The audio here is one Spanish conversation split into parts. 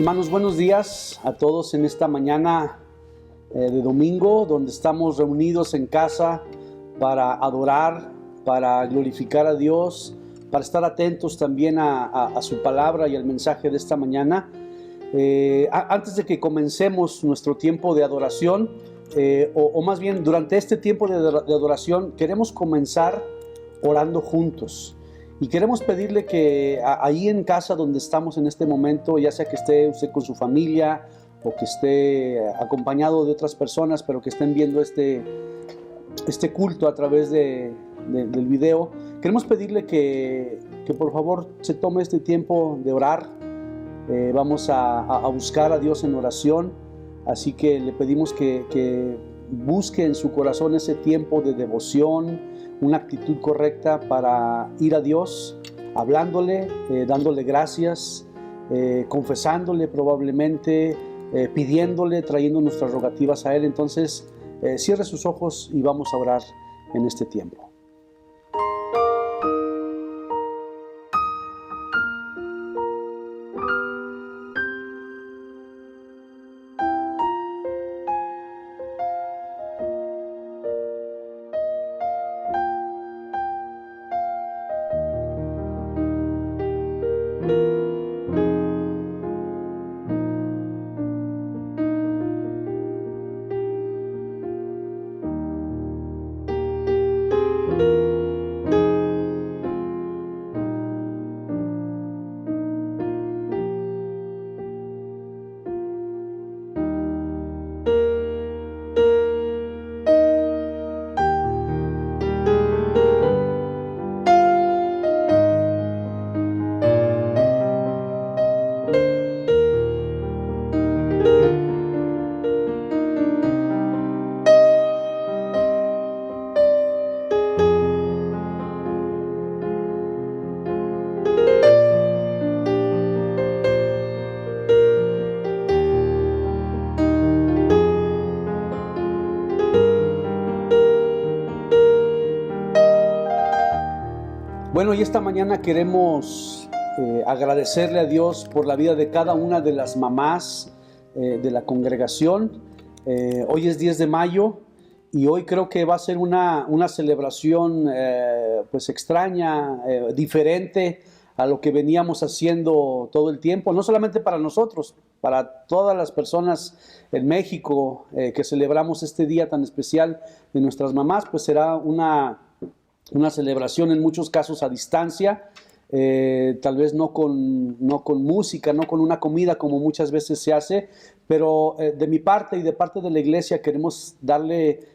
Hermanos, buenos días a todos en esta mañana de domingo, donde estamos reunidos en casa para adorar, para glorificar a Dios, para estar atentos también a su palabra y al mensaje de esta mañana. Antes de que comencemos nuestro tiempo de adoración, o más bien durante este tiempo de adoración, queremos comenzar orando juntos. Y queremos pedirle que ahí en casa donde estamos en este momento, ya sea que esté usted con su familia o que esté acompañado de otras personas, pero que estén viendo este culto a través del video, queremos pedirle que por favor se tome este tiempo de orar. Vamos a buscar a Dios en oración, así que le pedimos que busque en su corazón ese tiempo de devoción, una actitud correcta para ir a Dios, hablándole, dándole gracias, confesándole probablemente, pidiéndole, trayendo nuestras rogativas a Él. Entonces, cierre sus ojos y vamos a orar en este tiempo. Bueno, y esta mañana queremos agradecerle a Dios por la vida de cada una de las mamás de la congregación. Hoy es 10 de mayo y hoy creo que va a ser una celebración pues extraña, diferente a lo que veníamos haciendo todo el tiempo, no solamente para nosotros, para todas las personas en México que celebramos este día tan especial de nuestras mamás, pues será una celebración en muchos casos a distancia, tal vez no con música, no con una comida como muchas veces se hace, pero de mi parte y de parte de la iglesia queremos darle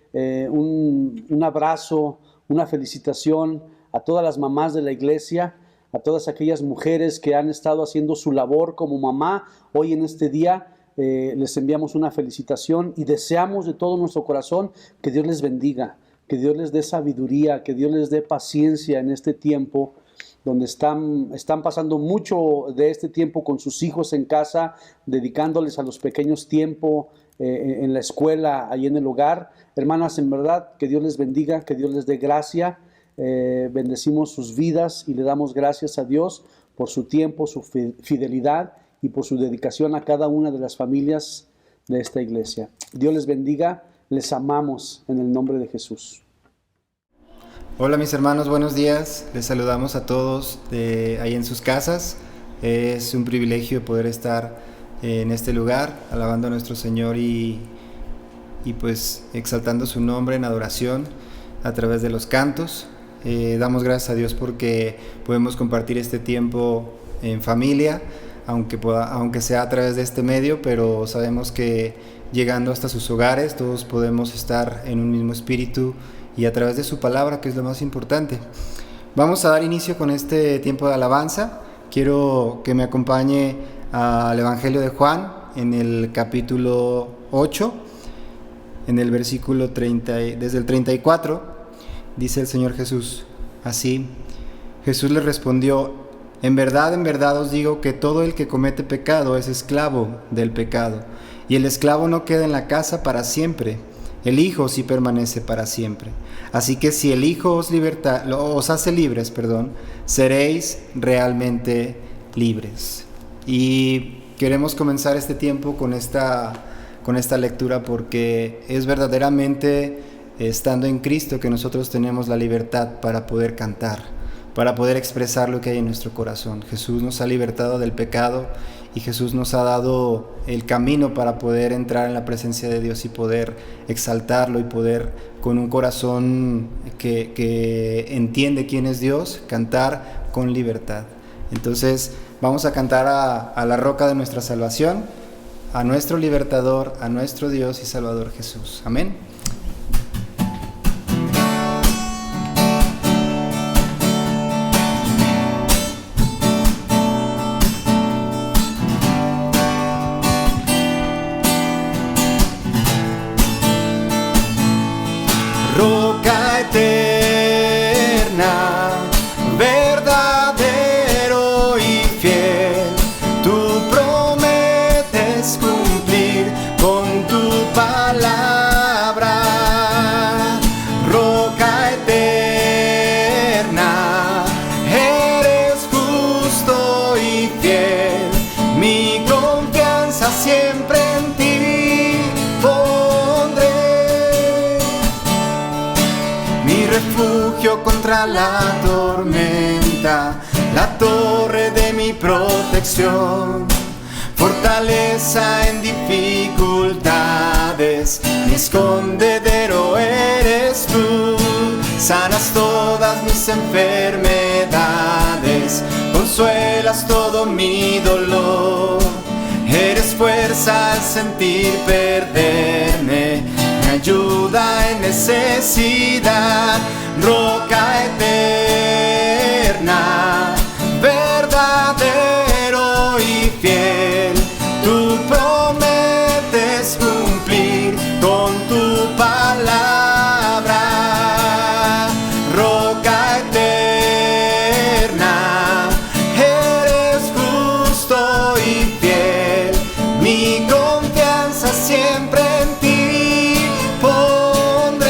un abrazo, una felicitación a todas las mamás de la iglesia, a todas aquellas mujeres que han estado haciendo su labor como mamá. Hoy en este día les enviamos una felicitación y deseamos de todo nuestro corazón que Dios les bendiga, que Dios les dé sabiduría, que Dios les dé paciencia en este tiempo donde están pasando mucho de este tiempo con sus hijos en casa, dedicándoles a los pequeños tiempo en la escuela, ahí en el hogar. Hermanas, en verdad, que Dios les bendiga, que Dios les dé gracia. Bendecimos sus vidas y le damos gracias a Dios por su tiempo, su fidelidad y por su dedicación a cada una de las familias de esta iglesia. Dios les bendiga. Les amamos en el nombre de Jesús. Hola mis hermanos, buenos días. Les saludamos a todos ahí en sus casas. Es un privilegio poder estar en este lugar, alabando a nuestro Señor y pues exaltando su nombre en adoración a través de los cantos. Damos gracias a Dios porque podemos compartir este tiempo en familia, aunque sea a través de este medio, pero sabemos que llegando hasta sus hogares todos podemos estar en un mismo espíritu y a través de su palabra, que es lo más importante. Vamos a dar inicio con este tiempo de alabanza. Quiero que me acompañe al Evangelio de Juan en el capítulo 8, en el versículo 30, desde el 34, dice el Señor Jesús así: Jesús le respondió: en verdad os digo que todo el que comete pecado es esclavo del pecado. Y el esclavo no queda en la casa para siempre, el Hijo sí permanece para siempre. Así que si el Hijo os hace libres, seréis realmente libres. Y queremos comenzar este tiempo con esta lectura porque es verdaderamente estando en Cristo que nosotros tenemos la libertad para poder cantar, para poder expresar lo que hay en nuestro corazón. Jesús nos ha libertado del pecado y Jesús nos ha dado el camino para poder entrar en la presencia de Dios y poder exaltarlo y poder con un corazón que entiende quién es Dios, cantar con libertad. Entonces vamos a cantar a la roca de nuestra salvación, a nuestro libertador, a nuestro Dios y Salvador Jesús. Amén. Roca eterna, verdadero y fiel, tú prometes cumplir con tu palabra. Roca eterna, eres justo y fiel, mi confianza siempre en ti pondré. Mi refugio contra la tormenta, la torre de mi protección, fortaleza en dificultades, mi escondedero eres tú. Sanas todas mis enfermedades, consuelas todo mi dolor. Eres fuerza al sentir perderme, mi ayuda en necesidad. Roca eterna, verdadero y fiel, tú prometes cumplir con tu palabra. Roca eterna, eres justo y fiel, mi confianza siempre en ti pondré.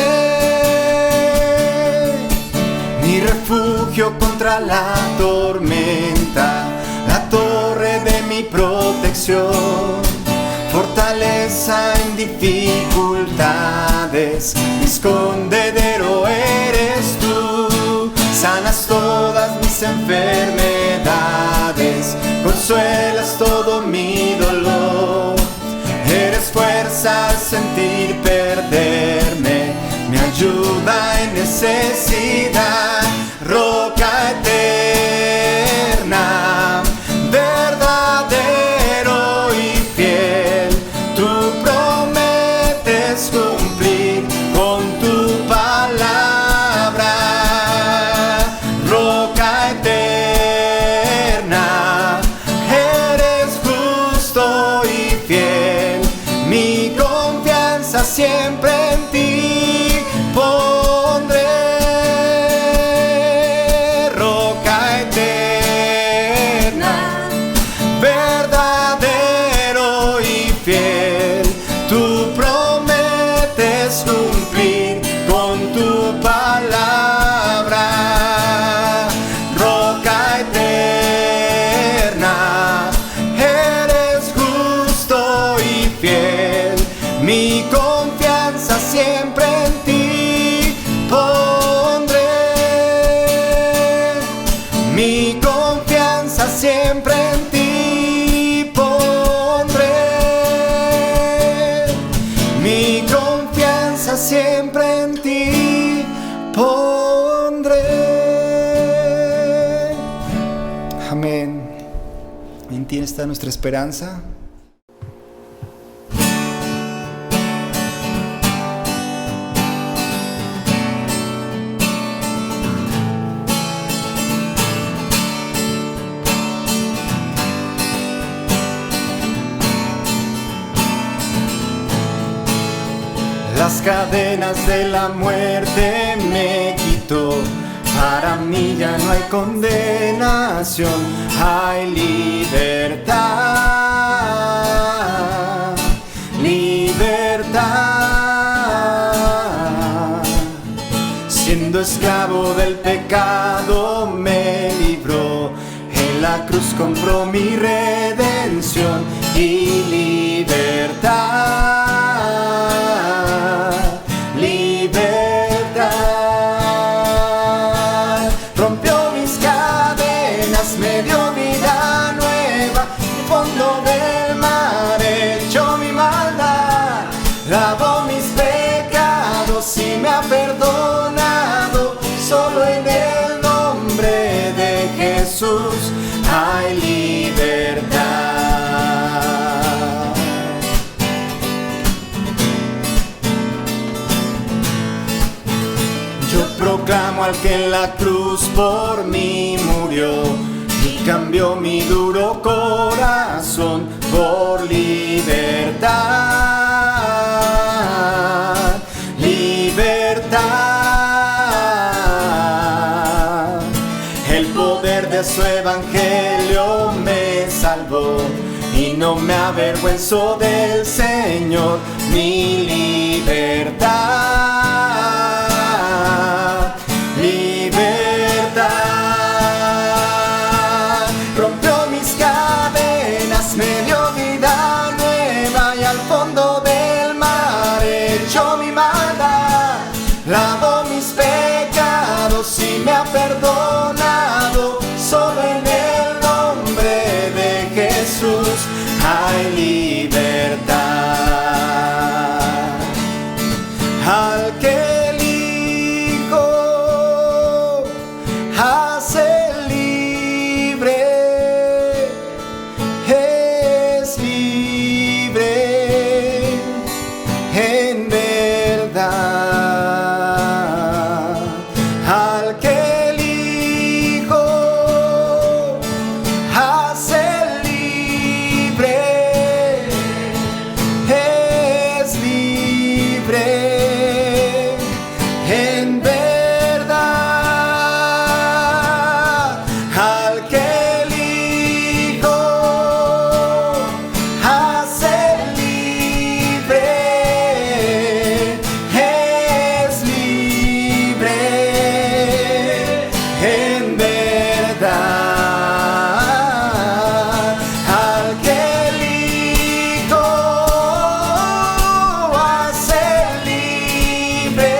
Mi refugio contra la tormenta, la torre de mi protección, fortaleza en dificultades, mi escondedero eres tú. Sanas todas mis enfermedades, consuelas todo mi dolor. Eres fuerza al sentir perderme, mi ayuda en necesidad. Roca eterna, verdadero y fiel, tú prometes cumplir con tu palabra. Roca eterna, eres justo y fiel, mi confianza siempre en ti pondré. Roca eterna, verdadero y fiel, tú prometes cumplir con tu palabra. Roca eterna, eres justo y fiel, mi confianza siempre en ti pondré. Mi confianza siempre en ti pondré. Mi confianza siempre en ti pondré. Amén. En ti está nuestra esperanza. Las cadenas de la muerte me quitó, para mí ya no hay condenación, hay libertad, libertad. Siendo esclavo del pecado me libró, en la cruz compró mi redención y libertad, libertad. Rompió mis cadenas, me dio vida nueva, el fondo del mar echó mi maldad, lavó mis pecados y me ha perdonado. Solo en el nombre de Jesús hay libertad. Yo proclamo al que en la cruz por mí murió y cambió mi duro corazón por libertad, libertad. El poder de su evangelio me salvó y no me avergüenzo del Señor. Mi libertad, libertad. Rompió mis cadenas, me dio vida nueva y al fondo del mar echó mi maldad, lavó mis pecados y me ha perdonado. Solo en el nombre de Jesús hay libertad. Al que elijo hace libre, es libre en verdad. Al que elijo hace libre, es libre en verdad. Al que elijo hace libre, es libre en verdad. Al que elijo hace libre,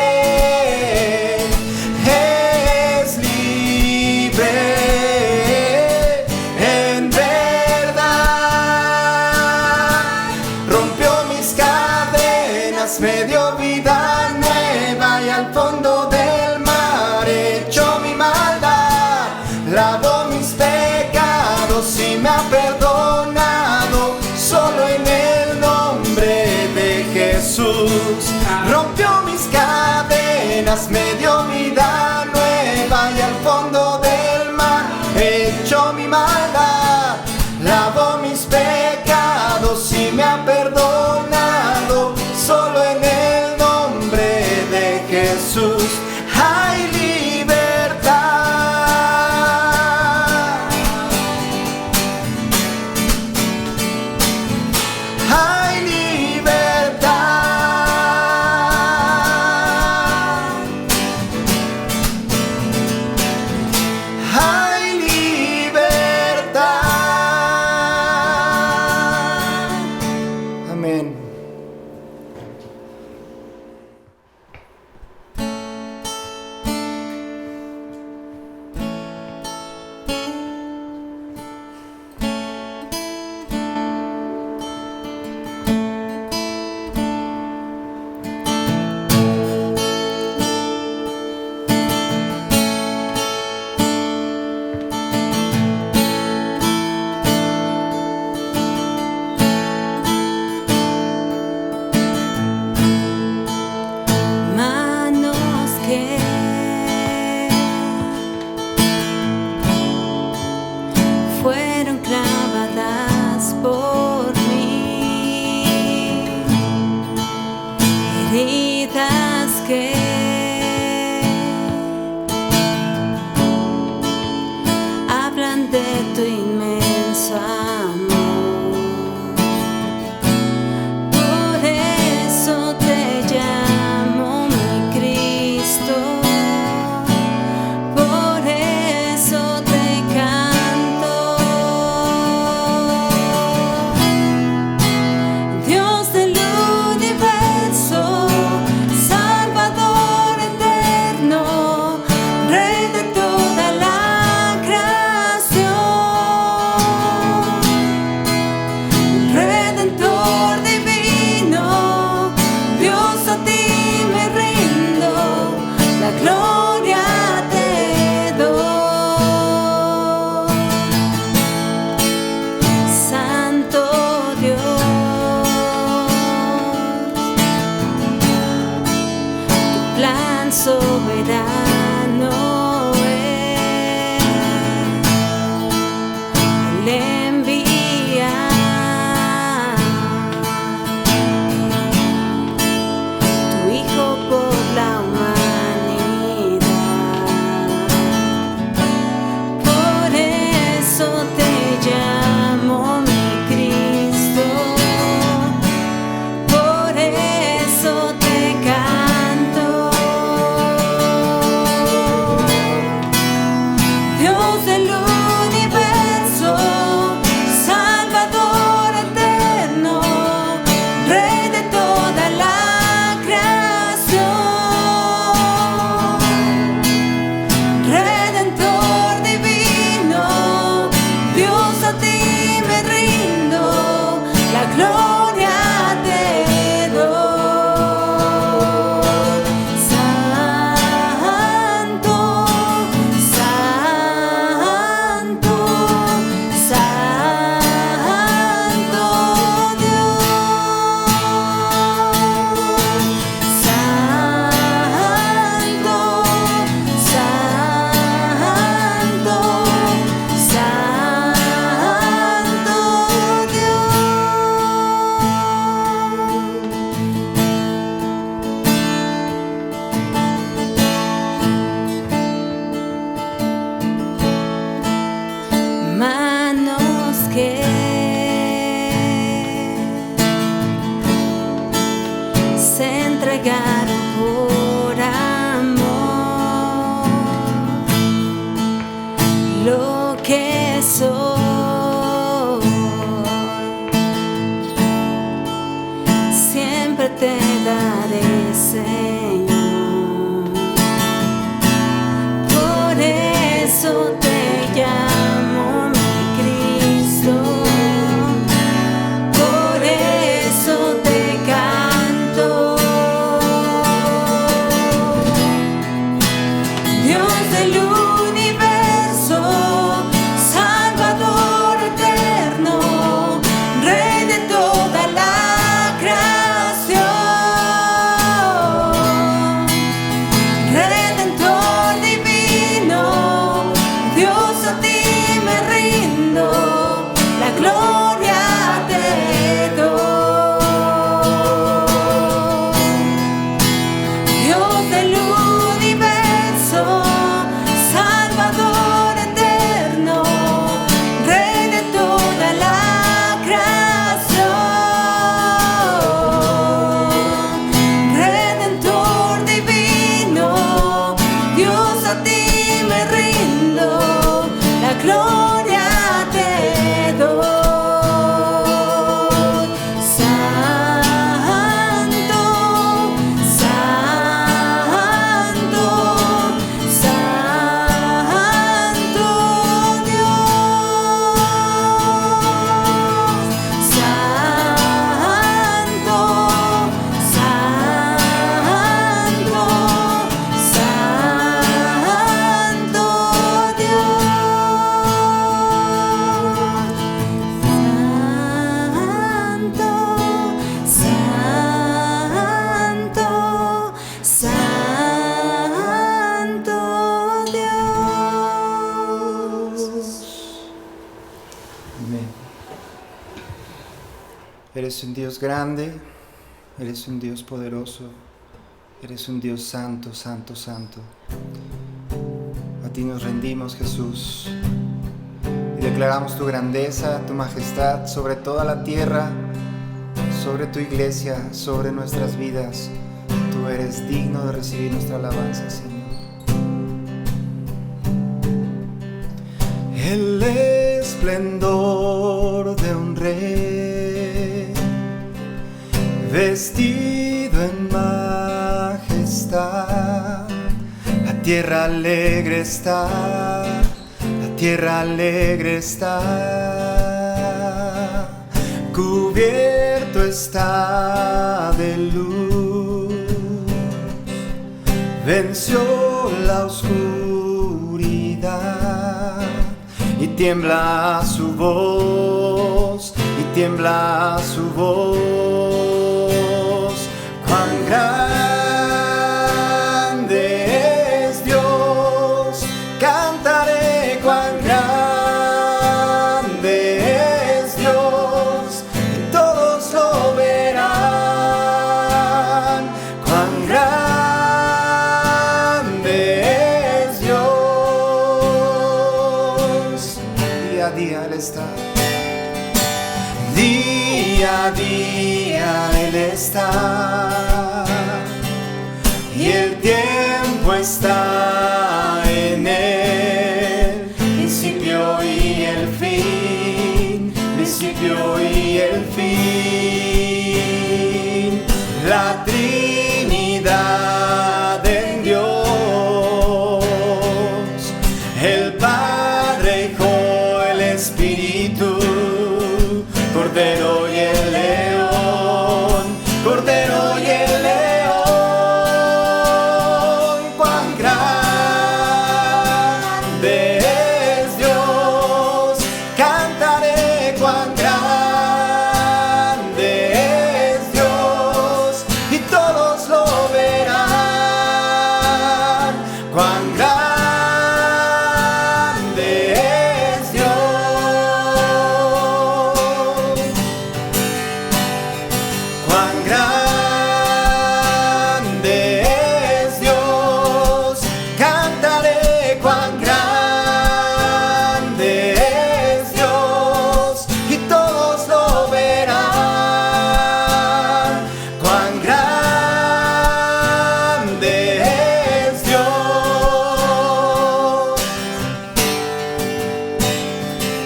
es libre en verdad. Rompió mis cadenas, me dio vida nueva y al fondo del mar echó mi maldad, lavó mis pecados y me ha perdonado. Solo en el nombre de Jesús rompió mis cadenas, me dio vida nueva y al fondo del mar echó mi maldad, lavó mis pecados y me ha perdonado. Solo en el nombre de Jesús hay libertad. Hay libertad. Hay libertad. Amén. Manos que fueron clavadas por mí, heridas que hablan de tu inmenso amor. Por eso te llamo mi Cristo, por eso te canto. Cuán soberano es al enviar tu Hijo por la humanidad. Por eso te llamo mi Cristo, por eso te canto. Dios del universo, Salvador eterno, Rey de toda la creación, Redentor divino, Dios a ti me rindo, la gloria te doy. Santo, santo, santo Dios. Santo, santo, santo Dios. Manos que se entregaron por amor, lo que soy, siempre te daré, Señor. Por eso te llamo mi Cristo, por eso te canto. Dios del universo, Salvador eterno, Rey de toda la creación, Redentor divino, Dios a ti me rindo, la gloria te doy. Dios del universo, Salvador eterno, Rey de toda la creación, Redentor divino, Dios a ti me rindo, la gloria te doy. Santo, santo, santo Dios. Santo, santo, santo Dios. Santo, santo, santo Dios. Amén. Eres un Dios grande, eres un Dios poderoso, eres un Dios santo, santo, santo. A ti nos rendimos, Jesús, y declaramos tu grandeza, tu majestad sobre toda la tierra, sobre tu iglesia, sobre nuestras vidas. Tú eres digno de recibir nuestra alabanza, Señor. El esplendor de un rey, vestido en majestad, la tierra alegre está, la tierra alegre está, cubierto está de luz, venció la oscuridad y tiembla su voz, y tiembla su voz. Cuán grande está. Día a día Él está, y el tiempo está en Él. Principio y el fin, principio y el fin. La Trinidad en Dios, el Padre, Hijo, el Espíritu, Cordero y el León, Cordero y el León. Cuán grande es Dios, cantaré cuán grande es Dios, y todos lo verán. Cuán grande es Dios. Cuán grande es Dios, cantaré cuán grande es Dios, y todos lo verán. Cuán grande es Dios.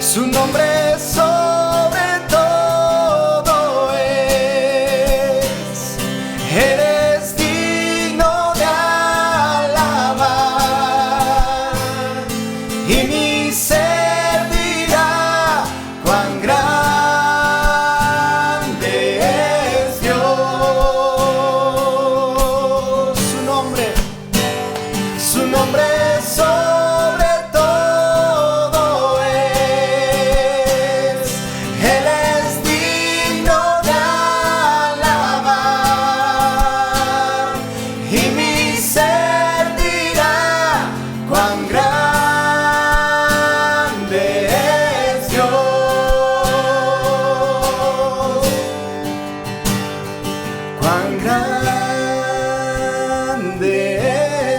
Su nombre sobre todo es. Él es digno de alabar, y mi ser dirá cuán grande es Dios. Su nombre sobre todo es. Él es digno de alabar, y mi ser dirá cuán grande es Dios. Cuán grande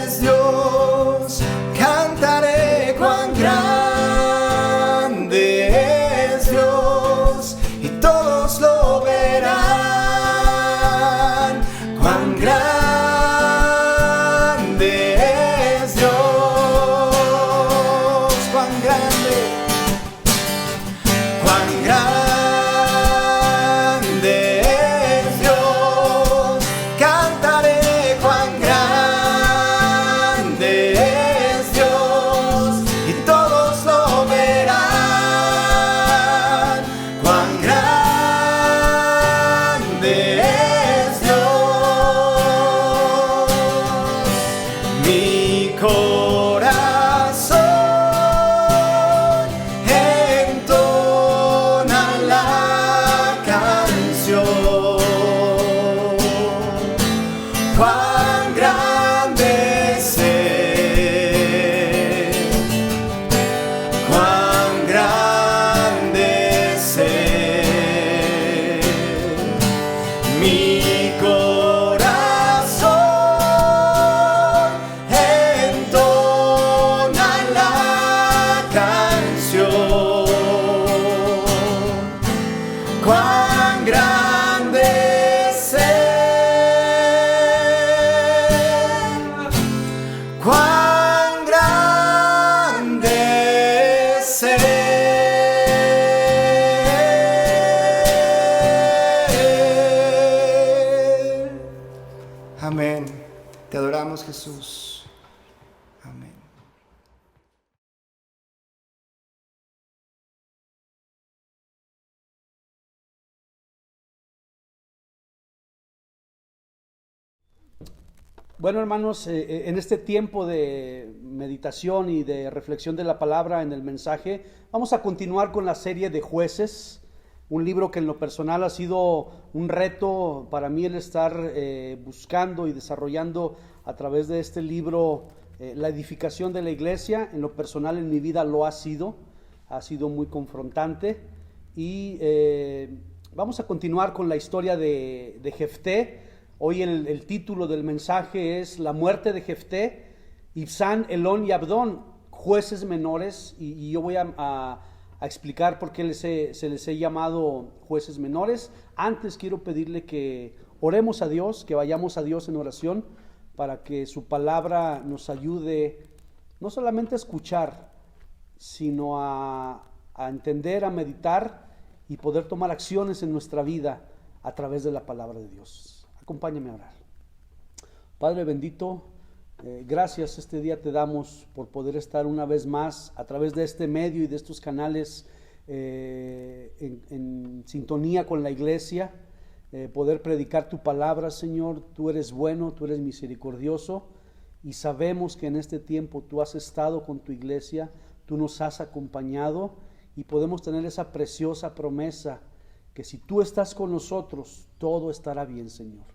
es Dios, cantaré cuán grande es Dios, y todos lo verán. Cuán grande es Dios, cuán grande. Cuán grande es Dios, cantaré cuán grande es Dios, y todos lo verán. Cuán grande es Dios. Mi corazón entona la canción. Cuán grande es Él, cuán grande es Él. Mi corazón entona la canción. Cuán grande es Él, cuán grande es Él. Amén. Te adoramos, Jesús. Amén. Bueno, hermanos, en este tiempo de meditación y de reflexión de la palabra en el mensaje, vamos a continuar con la serie de Jueces, un libro que en lo personal ha sido un reto para mí el estar buscando y desarrollando a través de este libro la edificación de la iglesia. En lo personal en mi vida lo ha sido muy confrontante, y vamos a continuar con la historia de Jefté. Hoy el título del mensaje es La muerte de Jefté, Ibsán, Elón y Abdón, jueces menores, y yo voy a a explicar por qué se les he llamado jueces menores. Antes quiero pedirle que oremos a Dios, que vayamos a Dios en oración para que su palabra nos ayude no solamente a escuchar, sino a entender, a meditar y poder tomar acciones en nuestra vida a través de la palabra de Dios. Acompáñame a orar. Padre bendito, gracias este día te damos por poder estar una vez más a través de este medio y de estos canales en sintonía con la iglesia, poder predicar tu palabra, Señor. Tú eres bueno, tú eres misericordioso y sabemos que en este tiempo tú has estado con tu iglesia, tú nos has acompañado y podemos tener esa preciosa promesa que si tú estás con nosotros, todo estará bien, Señor.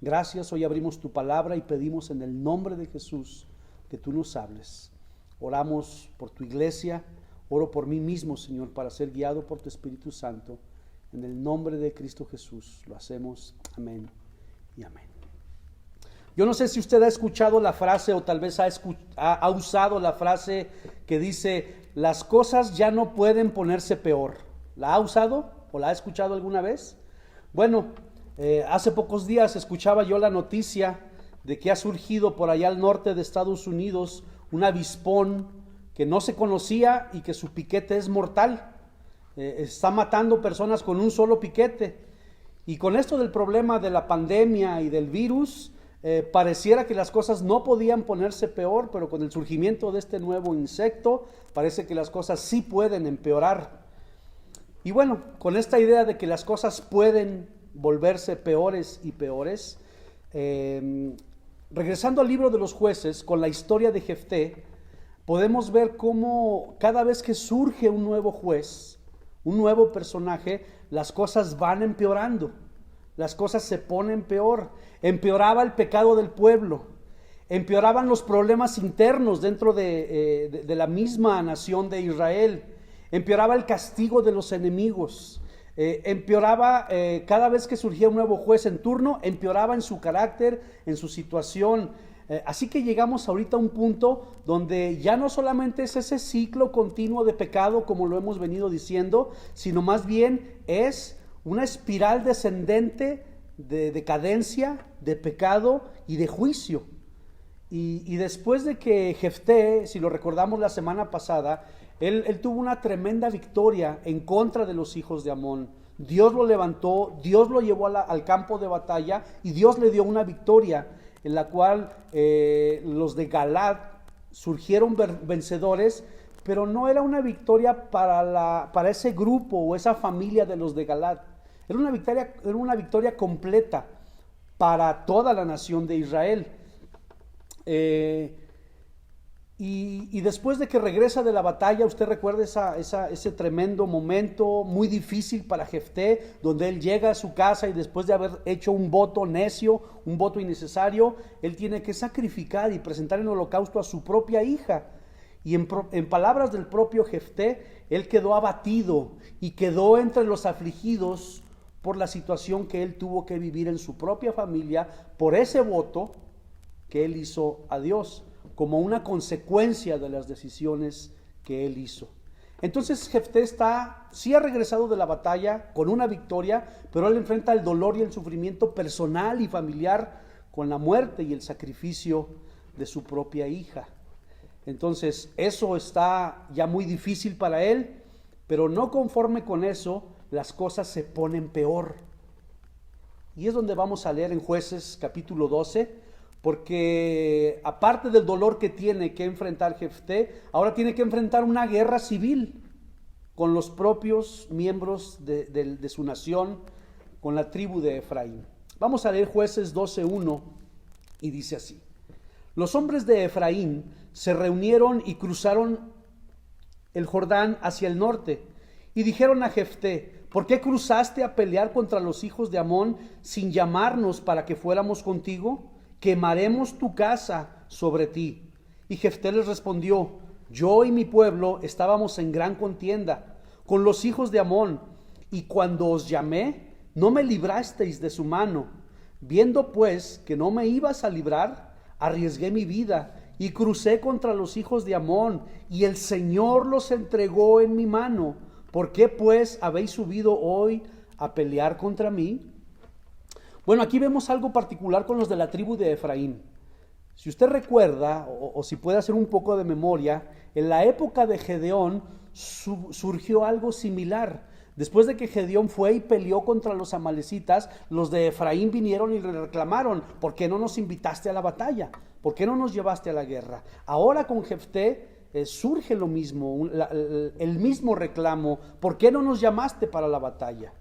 Gracias, hoy abrimos tu palabra y pedimos en el nombre de Jesús que tú nos hables. Oramos por tu iglesia, oro por mí mismo, Señor, para ser guiado por tu Espíritu Santo. En el nombre de Cristo Jesús lo hacemos. Amén y amén. Yo no sé si usted ha escuchado la frase o tal vez ha usado la frase que dice, las cosas ya no pueden ponerse peor. ¿La ha usado o la ha escuchado alguna vez? Bueno, hace pocos días escuchaba yo la noticia de que ha surgido por allá al norte de Estados Unidos un avispón que no se conocía y que su piquete es mortal. Está matando personas con un solo piquete. Y con esto del problema de la pandemia y del virus, pareciera que las cosas no podían ponerse peor, pero con el surgimiento de este nuevo insecto, parece que las cosas sí pueden empeorar. Y bueno, con esta idea de que las cosas pueden volverse peores y peores, regresando al libro de los jueces, con la historia de Jefté, podemos ver cómo cada vez que surge un nuevo juez, un nuevo personaje, las cosas van empeorando, las cosas se ponen peor. Empeoraba el pecado del pueblo, empeoraban los problemas internos dentro de la misma nación de Israel, empeoraba el castigo de los enemigos, empeoraba cada vez que surgía un nuevo juez en turno, empeoraba en su carácter, en su situación. Así que llegamos ahorita a un punto donde ya no solamente es ese ciclo continuo de pecado como lo hemos venido diciendo, sino más bien es una espiral descendente de decadencia, de pecado y de juicio. Y después de que Jefté, si lo recordamos la semana pasada, él tuvo una tremenda victoria en contra de los hijos de Amón. Dios lo levantó, Dios lo llevó al campo de batalla y Dios le dio una victoria en la cual los de Galad surgieron vencedores, pero no era una victoria para ese grupo o esa familia de los de Galad. Era una victoria completa para toda la nación de Israel. Y después de que regresa de la batalla, usted recuerda ese tremendo momento muy difícil para Jefté, donde él llega a su casa y después de haber hecho un voto necio, un voto innecesario, él tiene que sacrificar y presentar en holocausto a su propia hija. Y en palabras del propio Jefté, él quedó abatido y quedó entre los afligidos por la situación que él tuvo que vivir en su propia familia, por ese voto que él hizo a Dios, como una consecuencia de las decisiones que él hizo. Entonces Jefté sí ha regresado de la batalla con una victoria, pero él enfrenta el dolor y el sufrimiento personal y familiar con la muerte y el sacrificio de su propia hija. Entonces eso está ya muy difícil para él, pero no conforme con eso, las cosas se ponen peor. Y es donde vamos a leer en Jueces capítulo 12, porque aparte del dolor que tiene que enfrentar Jefté, ahora tiene que enfrentar una guerra civil con los propios miembros de su nación, con la tribu de Efraín. Vamos a leer Jueces 12:1 y dice así: los hombres de Efraín se reunieron y cruzaron el Jordán hacia el norte y dijeron a Jefté: ¿por qué cruzaste a pelear contra los hijos de Amón sin llamarnos para que fuéramos contigo? Quemaremos tu casa sobre ti. Y Jefté les respondió: yo y mi pueblo estábamos en gran contienda con los hijos de Amón, y cuando os llamé, no me librasteis de su mano. Viendo pues que no me ibas a librar, arriesgué mi vida y crucé contra los hijos de Amón, y el Señor los entregó en mi mano. ¿Por qué pues habéis subido hoy a pelear contra mí? Bueno, aquí vemos algo particular con los de la tribu de Efraín. Si usted recuerda, o si puede hacer un poco de memoria, en la época de Gedeón surgió algo similar. Después de que Gedeón fue y peleó contra los amalecitas, los de Efraín vinieron y le reclamaron: ¿por qué no nos invitaste a la batalla? ¿Por qué no nos llevaste a la guerra? Ahora con Jefté surge lo mismo, el mismo reclamo: ¿por qué no nos llamaste para la batalla?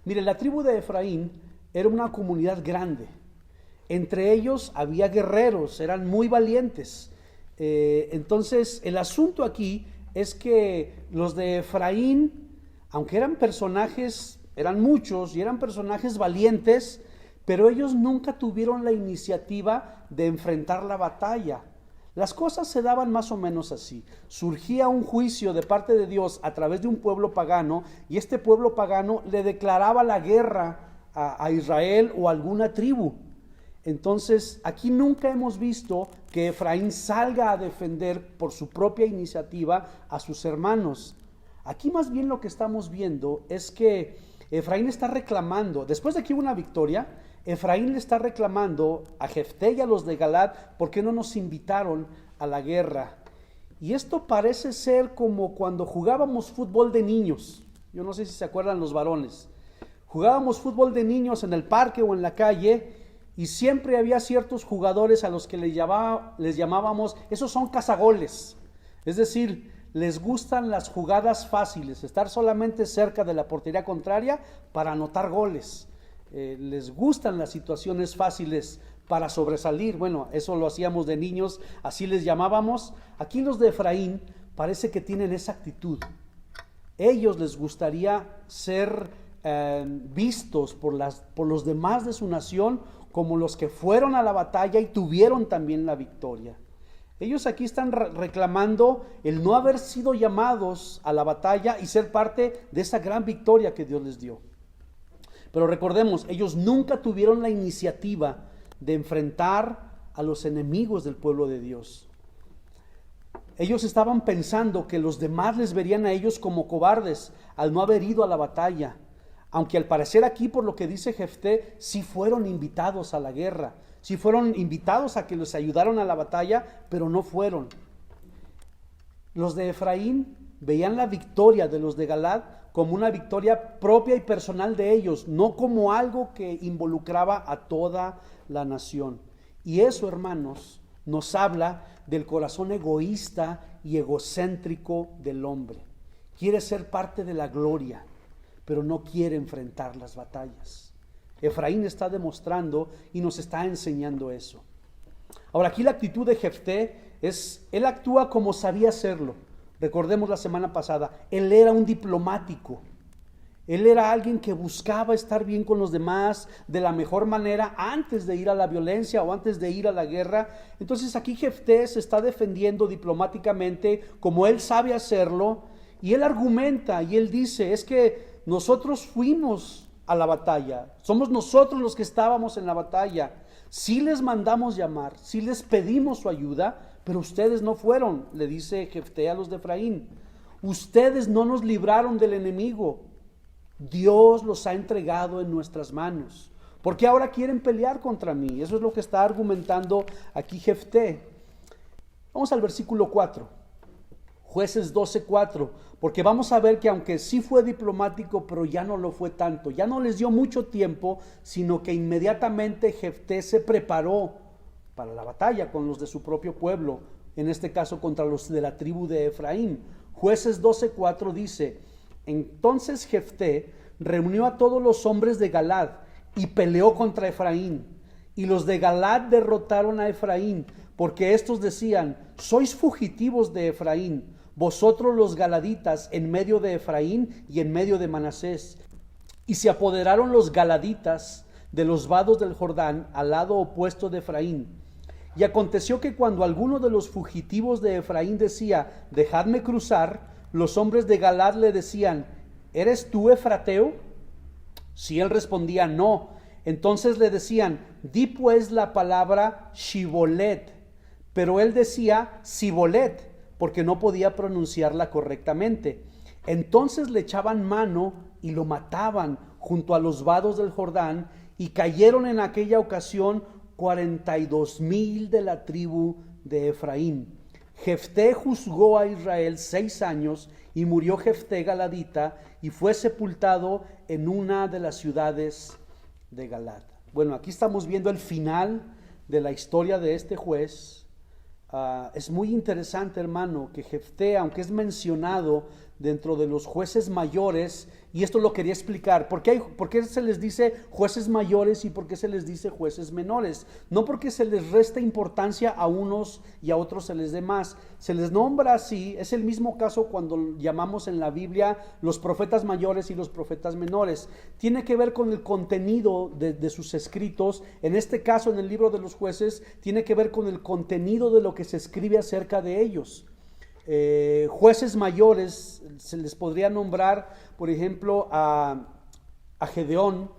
Mire, la tribu de Efraín era una comunidad grande. Entre ellos había guerreros, eran muy valientes. Entonces el asunto aquí es que los de Efraín, aunque eran personajes, eran muchos y eran personajes valientes, pero ellos nunca tuvieron la iniciativa de enfrentar la batalla. Las cosas se daban más o menos así. Surgía un juicio de parte de Dios a través de un pueblo pagano, y este pueblo pagano le declaraba la guerra a Israel o a alguna tribu. Entonces aquí nunca hemos visto que Efraín salga a defender por su propia iniciativa a sus hermanos. Aquí más bien lo que estamos viendo es que Efraín está reclamando, después de que hubo una victoria, Efraín le está reclamando a Jefté y a los de Galad: ¿por qué no nos invitaron a la guerra? Y esto parece ser como cuando jugábamos fútbol de niños. Yo no sé si se acuerdan los varones. Jugábamos fútbol de niños en el parque o en la calle, y siempre había ciertos jugadores a los que les llamábamos, esos son cazagoles. Es decir, les gustan las jugadas fáciles, estar solamente cerca de la portería contraria para anotar goles. Les gustan las situaciones fáciles para sobresalir. Bueno, eso lo hacíamos de niños, así les llamábamos. Aquí los de Efraín parece que tienen esa actitud. Ellos les gustaría ser vistos por los demás de su nación como los que fueron a la batalla y tuvieron también la victoria. Ellos aquí están reclamando el no haber sido llamados a la batalla y ser parte de esa gran victoria que Dios les dio. Pero recordemos, ellos nunca tuvieron la iniciativa de enfrentar a los enemigos del pueblo de Dios. Ellos estaban pensando que los demás les verían a ellos como cobardes al no haber ido a la batalla. Aunque al parecer aquí, por lo que dice Jefté, sí fueron invitados a la guerra, sí fueron invitados a que les ayudaron a la batalla, pero no fueron. Los de Efraín veían la victoria de los de Galad como una victoria propia y personal de ellos, no como algo que involucraba a toda la nación. Y eso, hermanos, nos habla del corazón egoísta y egocéntrico del hombre. Quiere ser parte de la gloria, pero no quiere enfrentar las batallas. Efraín está demostrando y nos está enseñando eso. Ahora, aquí la actitud de Jefté es, él actúa como sabía hacerlo. Recordemos la semana pasada, él era un diplomático. Él era alguien que buscaba estar bien con los demás de la mejor manera antes de ir a la violencia o antes de ir a la guerra. Entonces aquí Jefté se está defendiendo diplomáticamente como él sabe hacerlo, y él argumenta y él dice: es que nosotros fuimos a la batalla, somos nosotros los que estábamos en la batalla, sí les mandamos llamar, sí les pedimos su ayuda, pero ustedes no fueron, le dice Jefté a los de Efraín. Ustedes no nos libraron del enemigo, Dios los ha entregado en nuestras manos. ¿Por qué ahora quieren pelear contra mí? Eso es lo que está argumentando aquí Jefté. Vamos al versículo 4. Jueces 12:4, porque vamos a ver que aunque sí fue diplomático, pero ya no lo fue tanto, ya no les dio mucho tiempo, sino que inmediatamente Jefté se preparó para la batalla con los de su propio pueblo, en este caso contra los de la tribu de Efraín. Jueces 12:4 dice: entonces Jefté reunió a todos los hombres de Galad y peleó contra Efraín, y los de Galad derrotaron a Efraín, porque estos decían: sois fugitivos de Efraín, vosotros los galaditas, en medio de Efraín y en medio de Manasés. Y se apoderaron los galaditas de los vados del Jordán al lado opuesto de Efraín. Y aconteció que cuando alguno de los fugitivos de Efraín decía: dejadme cruzar, los hombres de Galad le decían: ¿eres tú efrateo? Si él respondía: no, entonces le decían: di pues la palabra Shibolet. Pero él decía Sibolet, porque no podía pronunciarla correctamente. Entonces le echaban mano y lo mataban junto a los vados del Jordán, y cayeron en aquella ocasión 42,000 de la tribu de Efraín. Jefté juzgó a Israel 6 años, y murió Jefté galadita, y fue sepultado en una de las ciudades de Galad. Bueno, aquí estamos viendo el final de la historia de este juez. Es muy interesante, hermano, que Jefté, aunque es mencionado dentro de los jueces mayores, y esto lo quería explicar, ¿por qué se les dice jueces mayores y por qué se les dice jueces menores? No porque se les resta importancia a unos y a otros se les dé más, se les nombra así. Es el mismo caso cuando llamamos en la Biblia los profetas mayores y los profetas menores. Tiene que ver con el contenido de sus escritos. En este caso, en el libro de los jueces, tiene que ver con el contenido de lo que se escribe acerca de ellos. Jueces mayores se les podría nombrar, por ejemplo, a Gedeón,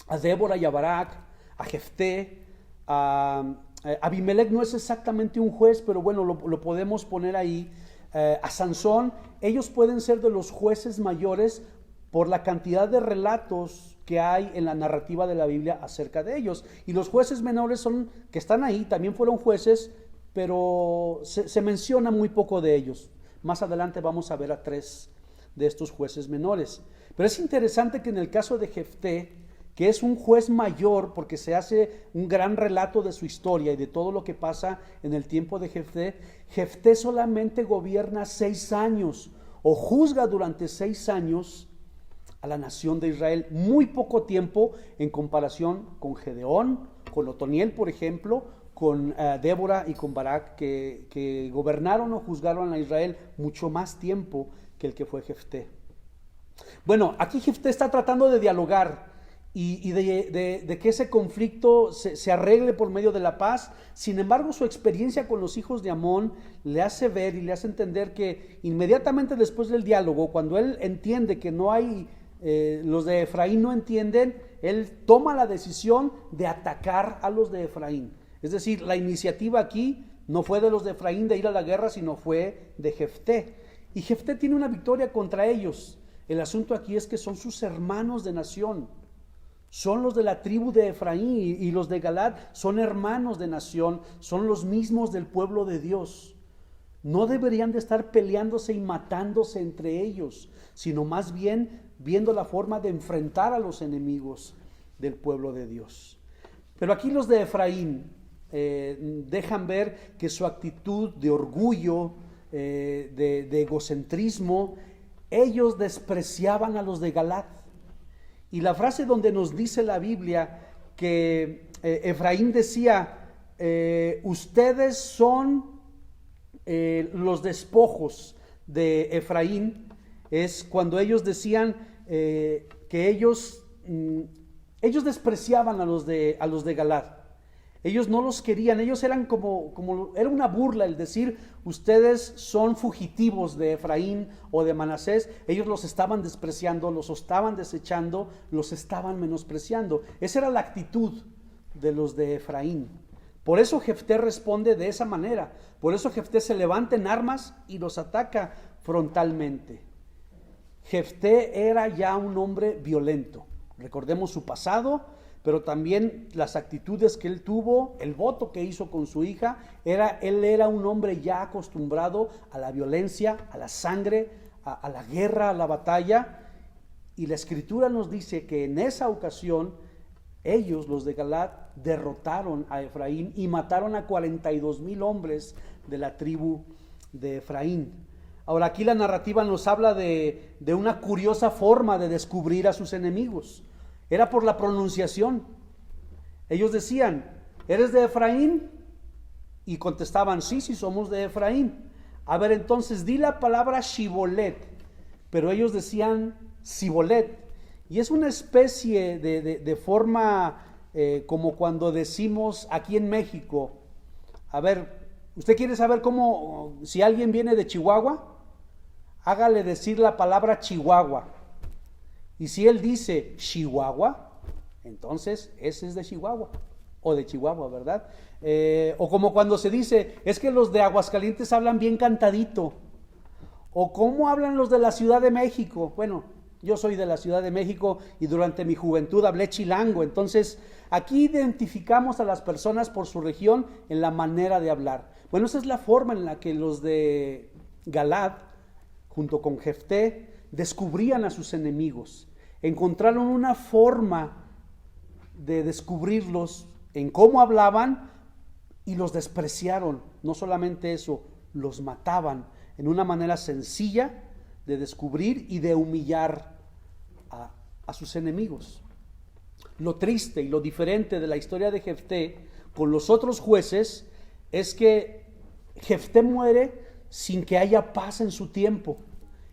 a Débora y a Barak, a Jefté, Abimelech no es exactamente un juez, pero bueno, lo podemos poner ahí, a Sansón. Ellos pueden ser de los jueces mayores por la cantidad de relatos que hay en la narrativa de la Biblia acerca de ellos. Y los jueces menores son, que están ahí, también fueron jueces, pero se menciona muy poco de ellos. Más adelante vamos a ver a 3 de estos jueces menores. Pero es interesante que en el caso de Jefté, que es un juez mayor, porque se hace un gran relato de su historia y de todo lo que pasa en el tiempo de Jefté, Jefté solamente gobierna 6 años o juzga durante 6 años a la nación de Israel. Muy poco tiempo en comparación con Gedeón, con Otoniel, por ejemplo, con Débora y con Barak, que gobernaron o juzgaron a Israel mucho más tiempo que el que fue Jefté. Bueno, aquí Jefté está tratando de dialogar y de que ese conflicto se arregle por medio de la paz. Sin embargo, su experiencia con los hijos de Amón le hace ver y le hace entender que inmediatamente después del diálogo, cuando él entiende que no hay, los de Efraín no entienden, él toma la decisión de atacar a los de Efraín. Es decir, la iniciativa aquí no fue de los de Efraín de ir a la guerra, sino fue de Jefté. Y Jefté tiene una victoria contra ellos. El asunto aquí es que son sus hermanos de nación. Son los de la tribu de Efraín, y los de Galad son hermanos de nación, son los mismos del pueblo de Dios. No deberían de estar peleándose y matándose entre ellos, sino más bien viendo la forma de enfrentar a los enemigos del pueblo de Dios. Pero aquí los de Efraín dejan ver que su actitud de orgullo, de egocentrismo, ellos despreciaban a los de Galad. Y la frase donde nos dice la Biblia que Efraín decía, ustedes son los despojos de Efraín, es cuando ellos decían que ellos despreciaban a los de Galad. Ellos no los querían, ellos eran era una burla el decir, ustedes son fugitivos de Efraín o de Manasés. Ellos los estaban despreciando, los estaban desechando, los estaban menospreciando. Esa era la actitud de los de Efraín. Por eso Jefté responde de esa manera. Por eso Jefté se levanta en armas y los ataca frontalmente. Jefté era ya un hombre violento. Recordemos su pasado, pero también las actitudes que él tuvo, el voto que hizo con su hija. Él era un hombre ya acostumbrado a la violencia, a la sangre, a la guerra, a la batalla. Y la escritura nos dice que en esa ocasión ellos, los de Galad, derrotaron a Efraín y mataron a 42,000 hombres de la tribu de Efraín. Ahora aquí la narrativa nos habla de una curiosa forma de descubrir a sus enemigos. Era por la pronunciación. Ellos decían, ¿eres de Efraín? Y contestaban, sí, somos de Efraín. A ver, entonces di la palabra Shibolet. Pero ellos decían Sibolet. Y es una especie de forma como cuando decimos aquí en México. A ver, ¿usted quiere saber cómo, si alguien viene de Chihuahua? Hágale decir la palabra Chihuahua. Y si él dice Chihuahua, entonces ese es de Chihuahua, o de Chihuahua, ¿verdad? O como cuando se dice, es que los de Aguascalientes hablan bien cantadito, ¿O cómo hablan los de la Ciudad de México? Bueno, yo soy de la Ciudad de México y durante mi juventud hablé chilango. Entonces, aquí identificamos a las personas por su región en la manera de hablar. Bueno, esa es la forma en la que los de Galad, junto con Jefté, descubrían a sus enemigos. Encontraron una forma de descubrirlos en cómo hablaban y los despreciaron. No solamente eso, los mataban en una manera sencilla de descubrir y de humillar a sus enemigos. Lo triste y lo diferente de la historia de Jefté con los otros jueces es que Jefté muere sin que haya paz en su tiempo.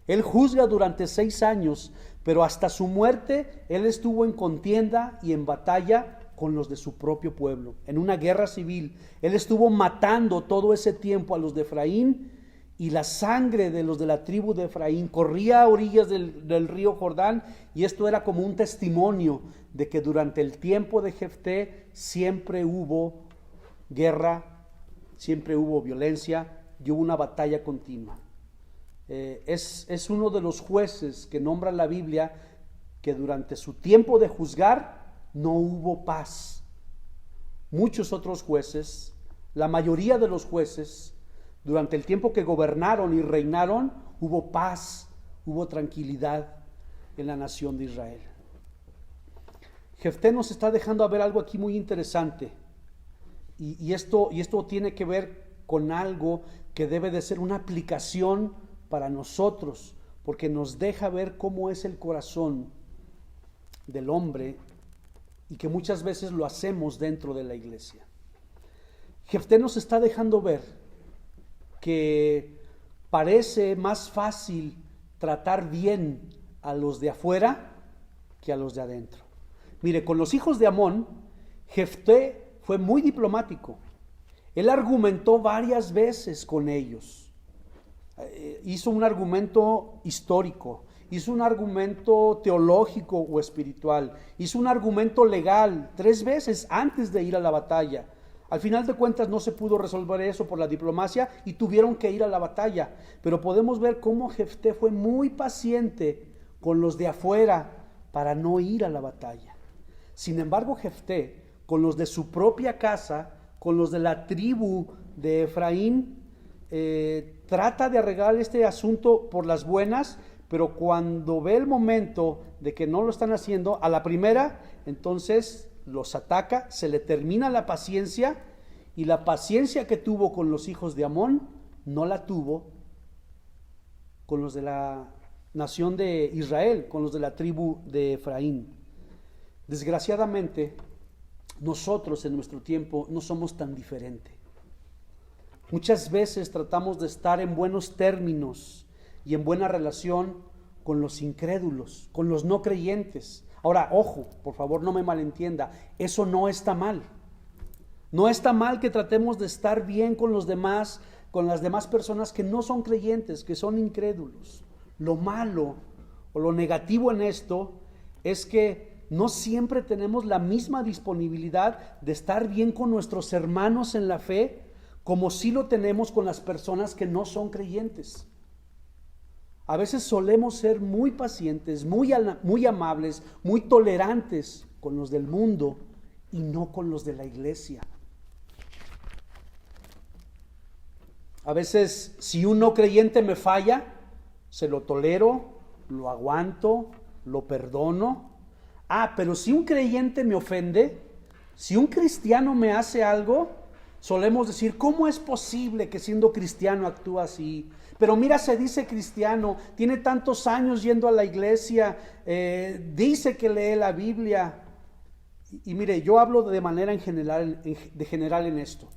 Él juzga durante 6 años, pero hasta su muerte él estuvo en contienda y en batalla con los de su propio pueblo. En una guerra civil, él estuvo matando todo ese tiempo a los de Efraín, y la sangre de los de la tribu de Efraín corría a orillas del río Jordán, y esto era como un testimonio de que durante el tiempo de Jefté siempre hubo guerra, siempre hubo violencia y hubo una batalla continua. Es uno de los jueces que nombra la Biblia que durante su tiempo de juzgar no hubo paz. Muchos otros jueces, la mayoría de los jueces, durante el tiempo que gobernaron y reinaron, hubo paz, hubo tranquilidad en la nación de Israel. Jefté nos está dejando ver algo aquí muy interesante, y esto tiene que ver con algo que debe de ser una aplicación para nosotros, porque nos deja ver cómo es el corazón del hombre y que muchas veces lo hacemos dentro de la iglesia. Jefté nos está dejando ver que parece más fácil tratar bien a los de afuera que a los de adentro. Mire, con los hijos de Amón, Jefté fue muy diplomático. Él argumentó varias veces con ellos. Hizo un argumento histórico, hizo un argumento teológico o espiritual, hizo un argumento legal 3 veces antes de ir a la batalla. Al final de cuentas no se pudo resolver eso por la diplomacia y tuvieron que ir a la batalla. Pero podemos ver cómo Jefté fue muy paciente con los de afuera para no ir a la batalla. Sin embargo, Jefté, con los de su propia casa, con los de la tribu de Efraín, trata de arreglar este asunto por las buenas, pero cuando ve el momento de que no lo están haciendo, a la primera, entonces los ataca, se le termina la paciencia, y la paciencia que tuvo con los hijos de Amón no la tuvo con los de la nación de Israel, con los de la tribu de Efraín. Desgraciadamente, nosotros en nuestro tiempo no somos tan diferentes. Muchas veces tratamos de estar en buenos términos y en buena relación con los incrédulos, con los no creyentes. Ahora, ojo, por favor no me malentienda, eso no está mal. No está mal que tratemos de estar bien con los demás, con las demás personas que no son creyentes, que son incrédulos. Lo malo o lo negativo en esto es que no siempre tenemos la misma disponibilidad de estar bien con nuestros hermanos en la fe, como sí lo tenemos con las personas que no son creyentes. A veces solemos ser muy pacientes, muy amables, muy tolerantes con los del mundo y no con los de la iglesia. A veces, si un no creyente me falla, se lo tolero, lo aguanto, lo perdono. Pero si un creyente me ofende, si un cristiano me hace algo, solemos decir, ¿cómo es posible que siendo cristiano actúa así? Pero mira, se dice cristiano, tiene tantos años yendo a la iglesia, dice que lee la Biblia. Y mire, yo hablo de manera general en esto.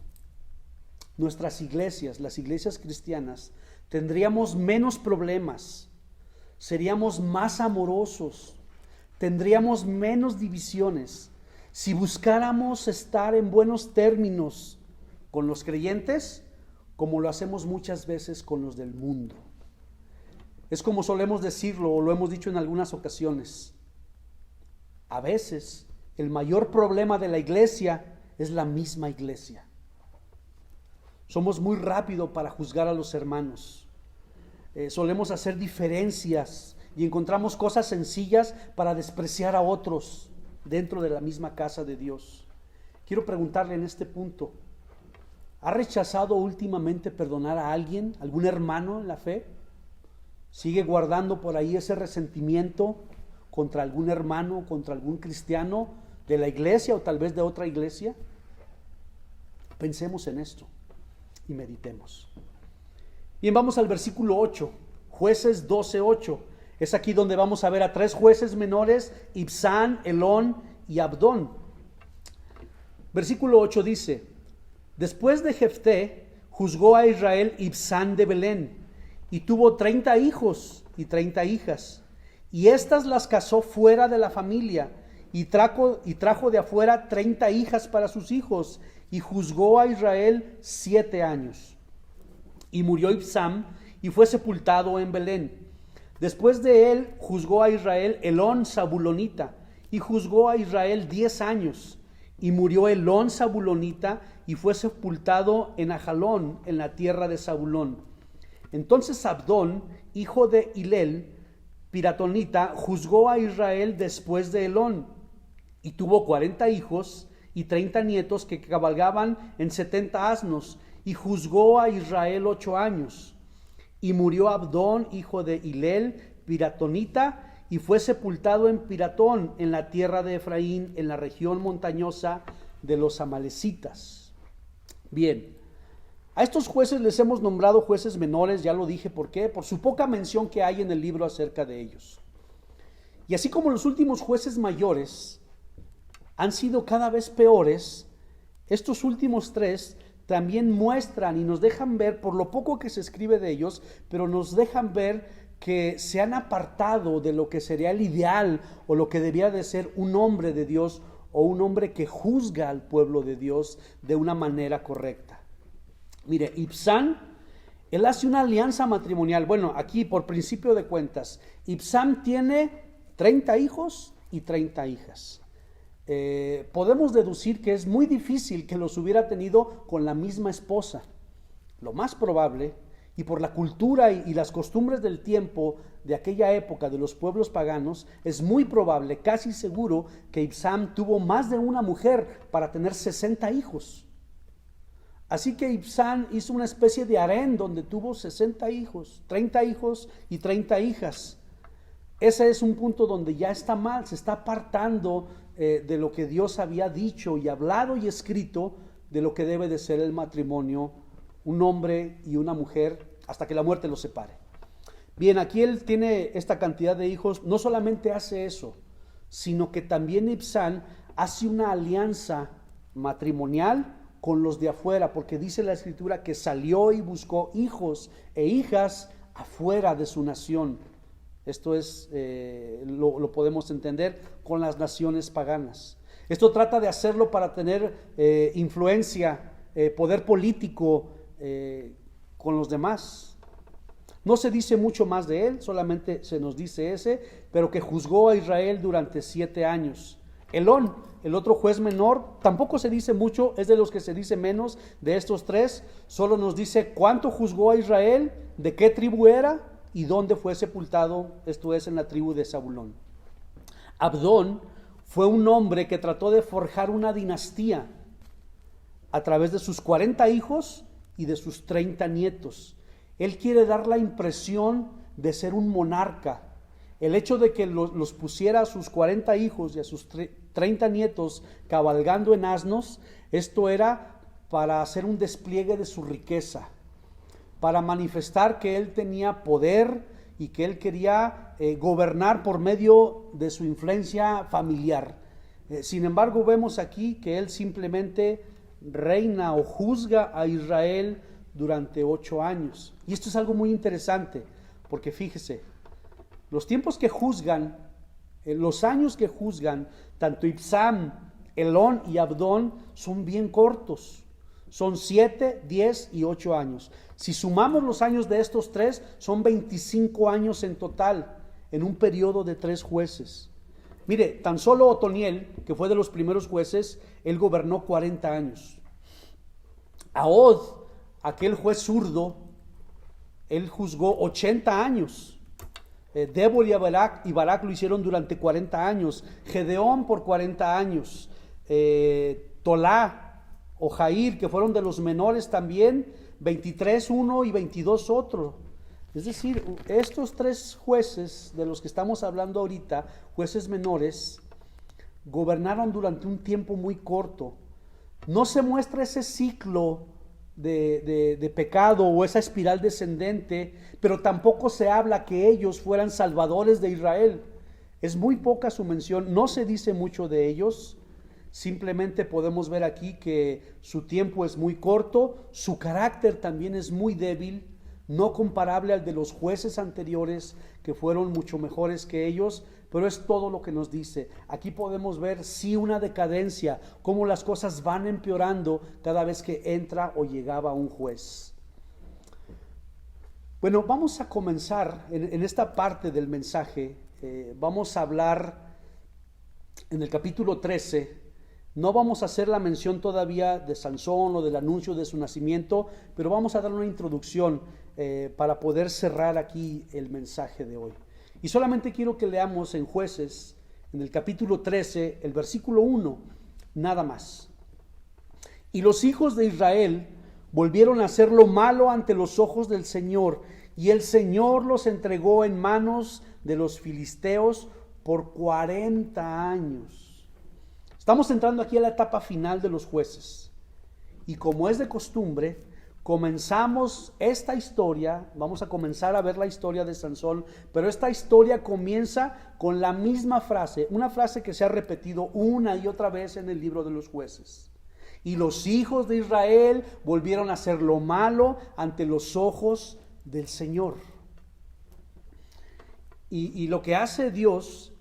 Nuestras iglesias, las iglesias cristianas, tendríamos menos problemas, seríamos más amorosos, tendríamos menos divisiones si buscáramos estar en buenos términos con los creyentes, como lo hacemos muchas veces con los del mundo. Es como solemos decirlo, o lo hemos dicho en algunas ocasiones. A veces el mayor problema de la iglesia es la misma iglesia. Somos muy rápidos para juzgar a los hermanos. solemos hacer diferencias y encontramos cosas sencillas para despreciar a otros dentro de la misma casa de Dios. Quiero preguntarle en este punto, ¿ha rechazado últimamente perdonar a alguien, algún hermano en la fe? ¿Sigue guardando por ahí ese resentimiento contra algún hermano, contra algún cristiano de la iglesia o tal vez de otra iglesia? Pensemos en esto y meditemos. Bien, vamos al versículo 8, Jueces 12:8. Es aquí donde vamos a ver a 3 jueces menores, Ibzán, Elón y Abdón. Versículo 8 dice: después de Jefté, juzgó a Israel Ibzán de Belén, y tuvo 30 hijos y 30 hijas, y estas las casó fuera de la familia, y trajo de afuera 30 hijas para sus hijos, y juzgó a Israel 7 años. Y murió Ibzán, y fue sepultado en Belén. Después de él juzgó a Israel Elón Zabulonita, y juzgó a Israel 10 años. Y murió Elón Zabulonita, y fue sepultado en Ajalón, en la tierra de Zabulón. Entonces Abdón, hijo de Hilel, Piratonita, juzgó a Israel después de Elón, y tuvo 40 hijos y 30 nietos que cabalgaban en 70 asnos, y juzgó a Israel 8 años. Y murió Abdón, hijo de Hilel, Piratonita, y fue sepultado en Piratón, en la tierra de Efraín, en la región montañosa de los amalecitas. Bien, a estos jueces les hemos nombrado jueces menores, ya lo dije, ¿por qué? Por su poca mención que hay en el libro acerca de ellos. Y así como los últimos jueces mayores han sido cada vez peores, estos últimos 3 también muestran y nos dejan ver, por lo poco que se escribe de ellos, pero nos dejan ver que se han apartado de lo que sería el ideal o lo que debía de ser un hombre de Dios o un hombre que juzga al pueblo de Dios de una manera correcta. Mire, Ibzán, él hace una alianza matrimonial. Bueno, aquí por principio de cuentas, Ibzán tiene 30 hijos y 30 hijas. Podemos deducir que es muy difícil que los hubiera tenido con la misma esposa. Lo más probable, y por la cultura y las costumbres del tiempo de aquella época de los pueblos paganos, es muy probable, casi seguro, que Ibzán tuvo más de una mujer para tener 60 hijos. Así que Ibzán hizo una especie de harén donde tuvo 60 hijos, 30 hijos y 30 hijas. Ese es un punto donde ya está mal, se está apartando de lo que Dios había dicho y hablado y escrito de lo que debe de ser el matrimonio, un hombre y una mujer, hasta que la muerte los separe. Bien, aquí él tiene esta cantidad de hijos, no solamente hace eso, sino que también Ibzán hace una alianza matrimonial con los de afuera, porque dice la escritura que salió y buscó hijos e hijas afuera de su nación. Esto es, lo podemos entender con las naciones paganas. Esto trata de hacerlo para tener influencia, poder político con los demás. No se dice mucho más de él, solamente se nos dice ese, pero que juzgó a Israel durante 7 años. Elón, el otro juez menor, tampoco se dice mucho, es de los que se dice menos de estos 3, solo nos dice cuánto juzgó a Israel, de qué tribu era y dónde fue sepultado, esto es en la tribu de Zabulón. Abdón fue un hombre que trató de forjar una dinastía a través de sus 40 hijos y de sus 30 nietos. Él quiere dar la impresión de ser un monarca. El hecho de que los pusiera a sus 40 hijos y a sus 30 nietos cabalgando en asnos, esto era para hacer un despliegue de su riqueza, para manifestar que él tenía poder y que él quería gobernar por medio de su influencia familiar. Sin embargo, vemos aquí que él simplemente reina o juzga a Israel durante 8 años. Y esto es algo muy interesante, porque fíjese, los tiempos que juzgan, los años que juzgan, tanto Ibzán, Elón y Abdón son bien cortos. Son 7, 10 y 8 años. Si sumamos los años de estos 3, son 25 años en total, en un periodo de 3 jueces. Mire, tan solo Otoniel, que fue de los primeros jueces, él gobernó 40 años. Ahod, aquel juez zurdo, él juzgó 80 años. Débora y Barak lo hicieron durante 40 años. Gedeón por 40 años. Tolá o Jair, que fueron de los menores también, 23 uno y 22 otro. Es decir, estos 3 jueces de los que estamos hablando ahorita, jueces menores, gobernaron durante un tiempo muy corto. No se muestra ese ciclo de pecado o esa espiral descendente, pero tampoco se habla que ellos fueran salvadores de Israel. Es muy poca su mención, no se dice mucho de ellos. Simplemente podemos ver aquí que su tiempo es muy corto, su carácter también es muy débil, no comparable al de los jueces anteriores que fueron mucho mejores que ellos, pero es todo lo que nos dice. Aquí podemos ver sí una decadencia, cómo las cosas van empeorando cada vez que entra o llegaba un juez. Bueno, vamos a comenzar en esta parte del mensaje. Vamos a hablar en el capítulo 13. No vamos a hacer la mención todavía de Sansón o del anuncio de su nacimiento, pero vamos a dar una introducción para poder cerrar aquí el mensaje de hoy. Y solamente quiero que leamos en Jueces, en el capítulo 13, el versículo 1, nada más. Y los hijos de Israel volvieron a hacer lo malo ante los ojos del Señor, y el Señor los entregó en manos de los filisteos por 40 años. Estamos entrando aquí a la etapa final de los jueces. Y como es de costumbre, comenzamos esta historia, vamos a comenzar a ver la historia de Sansón, pero esta historia comienza con la misma frase, una frase que se ha repetido una y otra vez en el libro de los jueces. Y los hijos de Israel volvieron a hacer lo malo ante los ojos del Señor. Y lo que hace Dios,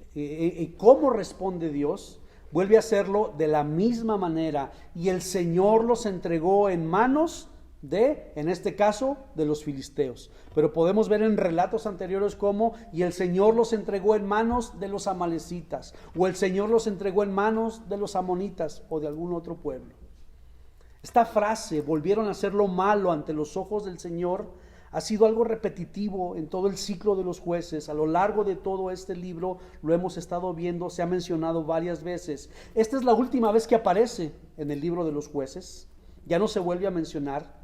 cómo responde Dios, vuelve a hacerlo de la misma manera. Y el Señor los entregó en manos en este caso, de los filisteos. Pero podemos ver en relatos anteriores cómo, y el Señor los entregó en manos de los amalecitas, o el Señor los entregó en manos de los amonitas, o de algún otro pueblo. Esta frase, volvieron a hacer lo malo ante los ojos del Señor, ha sido algo repetitivo en todo el ciclo de los jueces. A lo largo de todo este libro lo hemos estado viendo, se ha mencionado varias veces. Esta es la última vez que aparece en el libro de los jueces, ya no se vuelve a mencionar.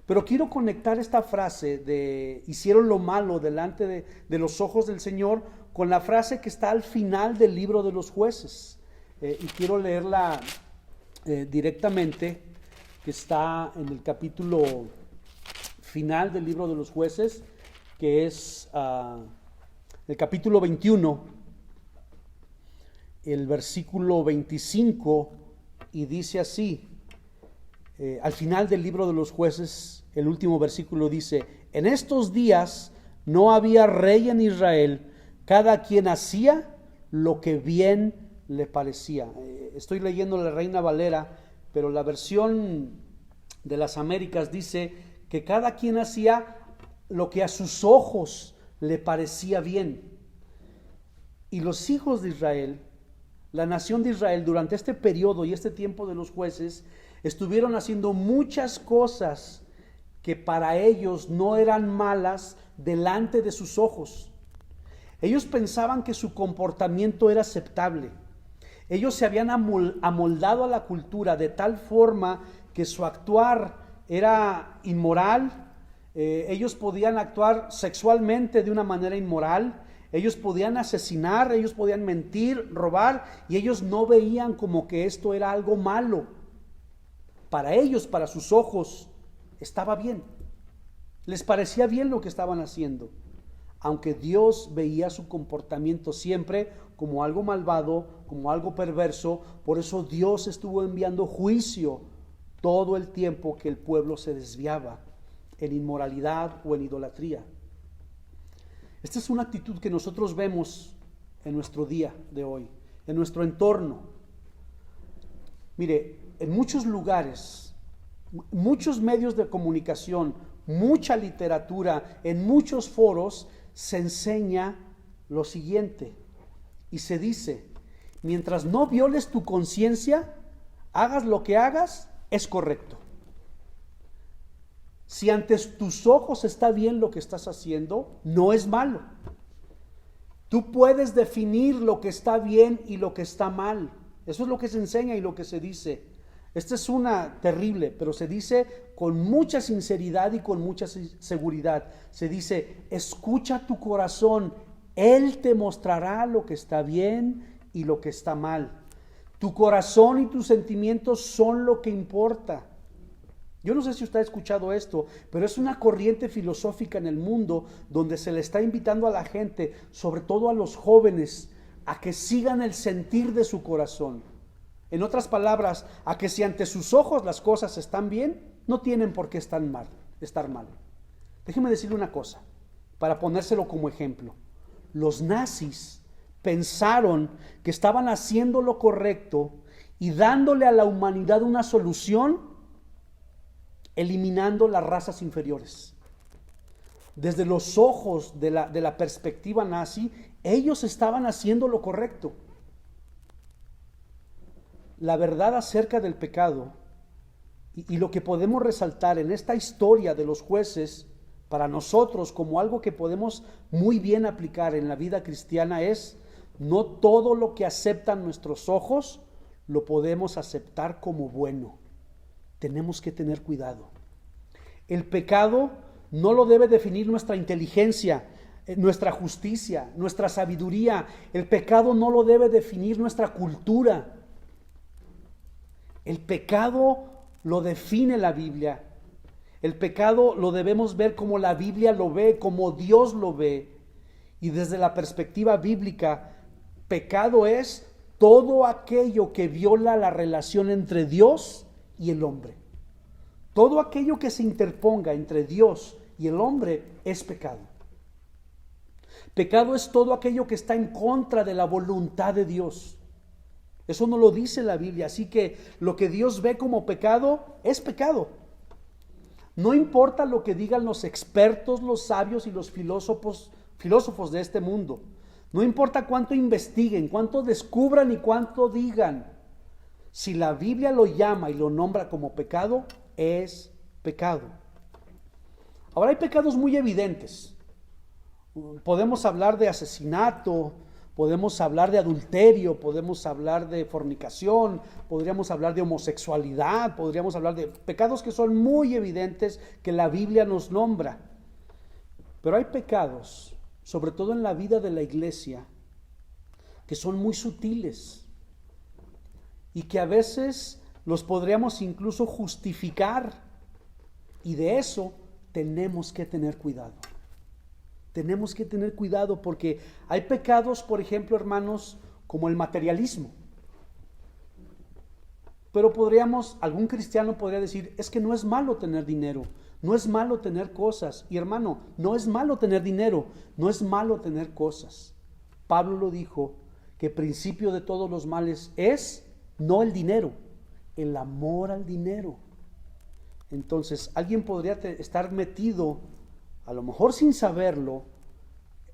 Pero quiero conectar esta frase de hicieron lo malo delante de los ojos del Señor con la frase que está al final del libro de los jueces. Y quiero leerla directamente, que está en el capítulo final del libro de los jueces, que es el capítulo 21, el versículo 25, y dice así. Al final del libro de los jueces, el último versículo dice: en estos días no había rey en Israel, cada quien hacía lo que bien le parecía. Estoy leyendo la Reina Valera, pero la versión de las Américas dice que cada quien hacía lo que a sus ojos le parecía bien. Y los hijos de Israel, la nación de Israel, durante este periodo y este tiempo de los jueces, estuvieron haciendo muchas cosas que para ellos no eran malas delante de sus ojos. Ellos pensaban que su comportamiento era aceptable. Ellos se habían amoldado a la cultura de tal forma que su actuar era inmoral. Ellos podían actuar sexualmente de una manera inmoral. Ellos podían asesinar, ellos podían mentir, robar, y ellos no veían como que esto era algo malo. Para ellos, para sus ojos, estaba bien. Les parecía bien lo que estaban haciendo, aunque Dios veía su comportamiento siempre como algo malvado, como algo perverso. Por eso Dios estuvo enviando juicio todo el tiempo que el pueblo se desviaba en inmoralidad o en idolatría. Esta es una actitud que nosotros vemos en nuestro día de hoy, en nuestro entorno. Mire, en muchos lugares, muchos medios de comunicación, mucha literatura, en muchos foros se enseña lo siguiente y se dice: mientras no violes tu conciencia, hagas lo que hagas, es correcto. Si ante tus ojos está bien lo que estás haciendo, no es malo. Tú puedes definir lo que está bien y lo que está mal. Eso es lo que se enseña y lo que se dice. Esta es una terrible, pero se dice con mucha sinceridad y con mucha seguridad. Se dice, escucha tu corazón, Él te mostrará lo que está bien y lo que está mal. Tu corazón y tus sentimientos son lo que importa. Yo no sé si usted ha escuchado esto, pero es una corriente filosófica en el mundo donde se le está invitando a la gente, sobre todo a los jóvenes, a que sigan el sentir de su corazón. En otras palabras, a que si ante sus ojos las cosas están bien, no tienen por qué estar mal. Déjeme decirle una cosa, para ponérselo como ejemplo. Los nazis pensaron que estaban haciendo lo correcto y dándole a la humanidad una solución, eliminando las razas inferiores. Desde los ojos de la perspectiva nazi, ellos estaban haciendo lo correcto. La verdad acerca del pecado y lo que podemos resaltar en esta historia de los jueces para nosotros como algo que podemos muy bien aplicar en la vida cristiana es: no todo lo que aceptan nuestros ojos lo podemos aceptar como bueno. Tenemos que tener cuidado. El pecado no lo debe definir nuestra inteligencia, nuestra justicia, nuestra sabiduría. El pecado no lo debe definir nuestra cultura. El pecado lo define la Biblia. El pecado lo debemos ver como la Biblia lo ve, como Dios lo ve. Y desde la perspectiva bíblica, pecado es todo aquello que viola la relación entre Dios y el hombre. Todo aquello que se interponga entre Dios y el hombre es pecado. Pecado es todo aquello que está en contra de la voluntad de Dios. Eso no lo dice la Biblia, así que lo que Dios ve como pecado es pecado. No importa lo que digan los expertos, los sabios y los filósofos de este mundo. No importa cuánto investiguen, cuánto descubran y cuánto digan. Si la Biblia lo llama y lo nombra como pecado, es pecado. Ahora hay pecados muy evidentes. Podemos hablar de asesinato, podemos hablar de adulterio, podemos hablar de fornicación, podríamos hablar de homosexualidad, podríamos hablar de pecados que son muy evidentes que la Biblia nos nombra. Pero hay pecados, sobre todo en la vida de la iglesia, que son muy sutiles y que a veces los podríamos incluso justificar, y de eso tenemos que tener cuidado. Tenemos que tener cuidado porque hay pecados, por ejemplo, hermanos, como el materialismo. Pero algún cristiano podría decir, es que no es malo tener dinero, no es malo tener cosas. Y hermano, no es malo tener dinero, no es malo tener cosas. Pablo lo dijo, que principio de todos los males es no el dinero, el amor al dinero. Entonces, alguien podría estar metido, a lo mejor sin saberlo,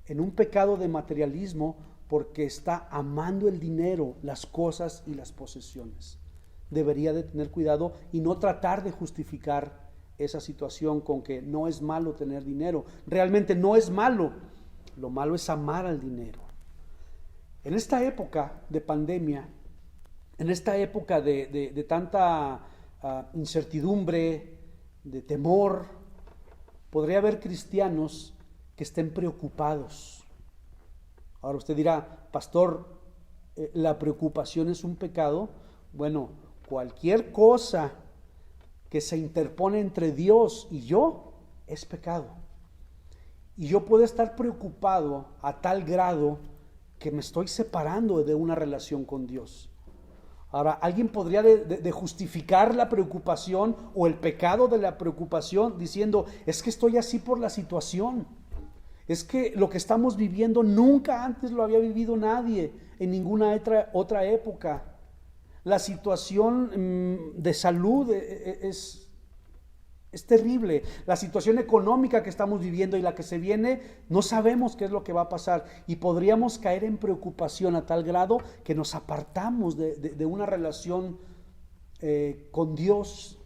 en un pecado de materialismo porque está amando el dinero, las cosas y las posesiones. Debería de tener cuidado y no tratar de justificar esa situación con que no es malo tener dinero. Realmente no es malo. Lo malo es amar al dinero. En esta época de pandemia, en esta época de tanta incertidumbre, de temor, podría haber cristianos que estén preocupados. Ahora usted dirá, pastor, ¿la preocupación es un pecado? Bueno, cualquier cosa que se interpone entre Dios y yo es pecado. Y yo puedo estar preocupado a tal grado que me estoy separando de una relación con Dios. Ahora, alguien podría de justificar la preocupación o el pecado de la preocupación diciendo, es que estoy así por la situación. Es que lo que estamos viviendo nunca antes lo había vivido nadie en ninguna otra época. La situación de salud es terrible. La situación económica que estamos viviendo y la que se viene, no sabemos qué es lo que va a pasar. Y podríamos caer en preocupación a tal grado que nos apartamos de una relación con Dios.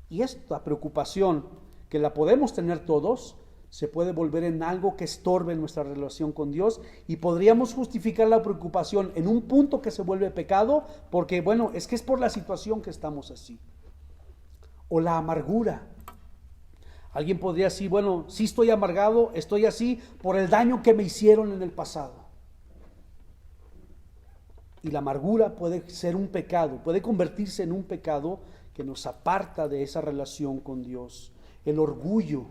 Y esta preocupación que la podemos tener todos, se puede volver en algo que estorbe nuestra relación con Dios, y podríamos justificar la preocupación en un punto que se vuelve pecado, porque bueno, es que es por la situación que estamos así. O la amargura. Alguien podría decir, bueno, sí estoy amargado, estoy así por el daño que me hicieron en el pasado. Y la amargura puede ser un pecado, puede convertirse en un pecado que nos aparta de esa relación con Dios. El orgullo.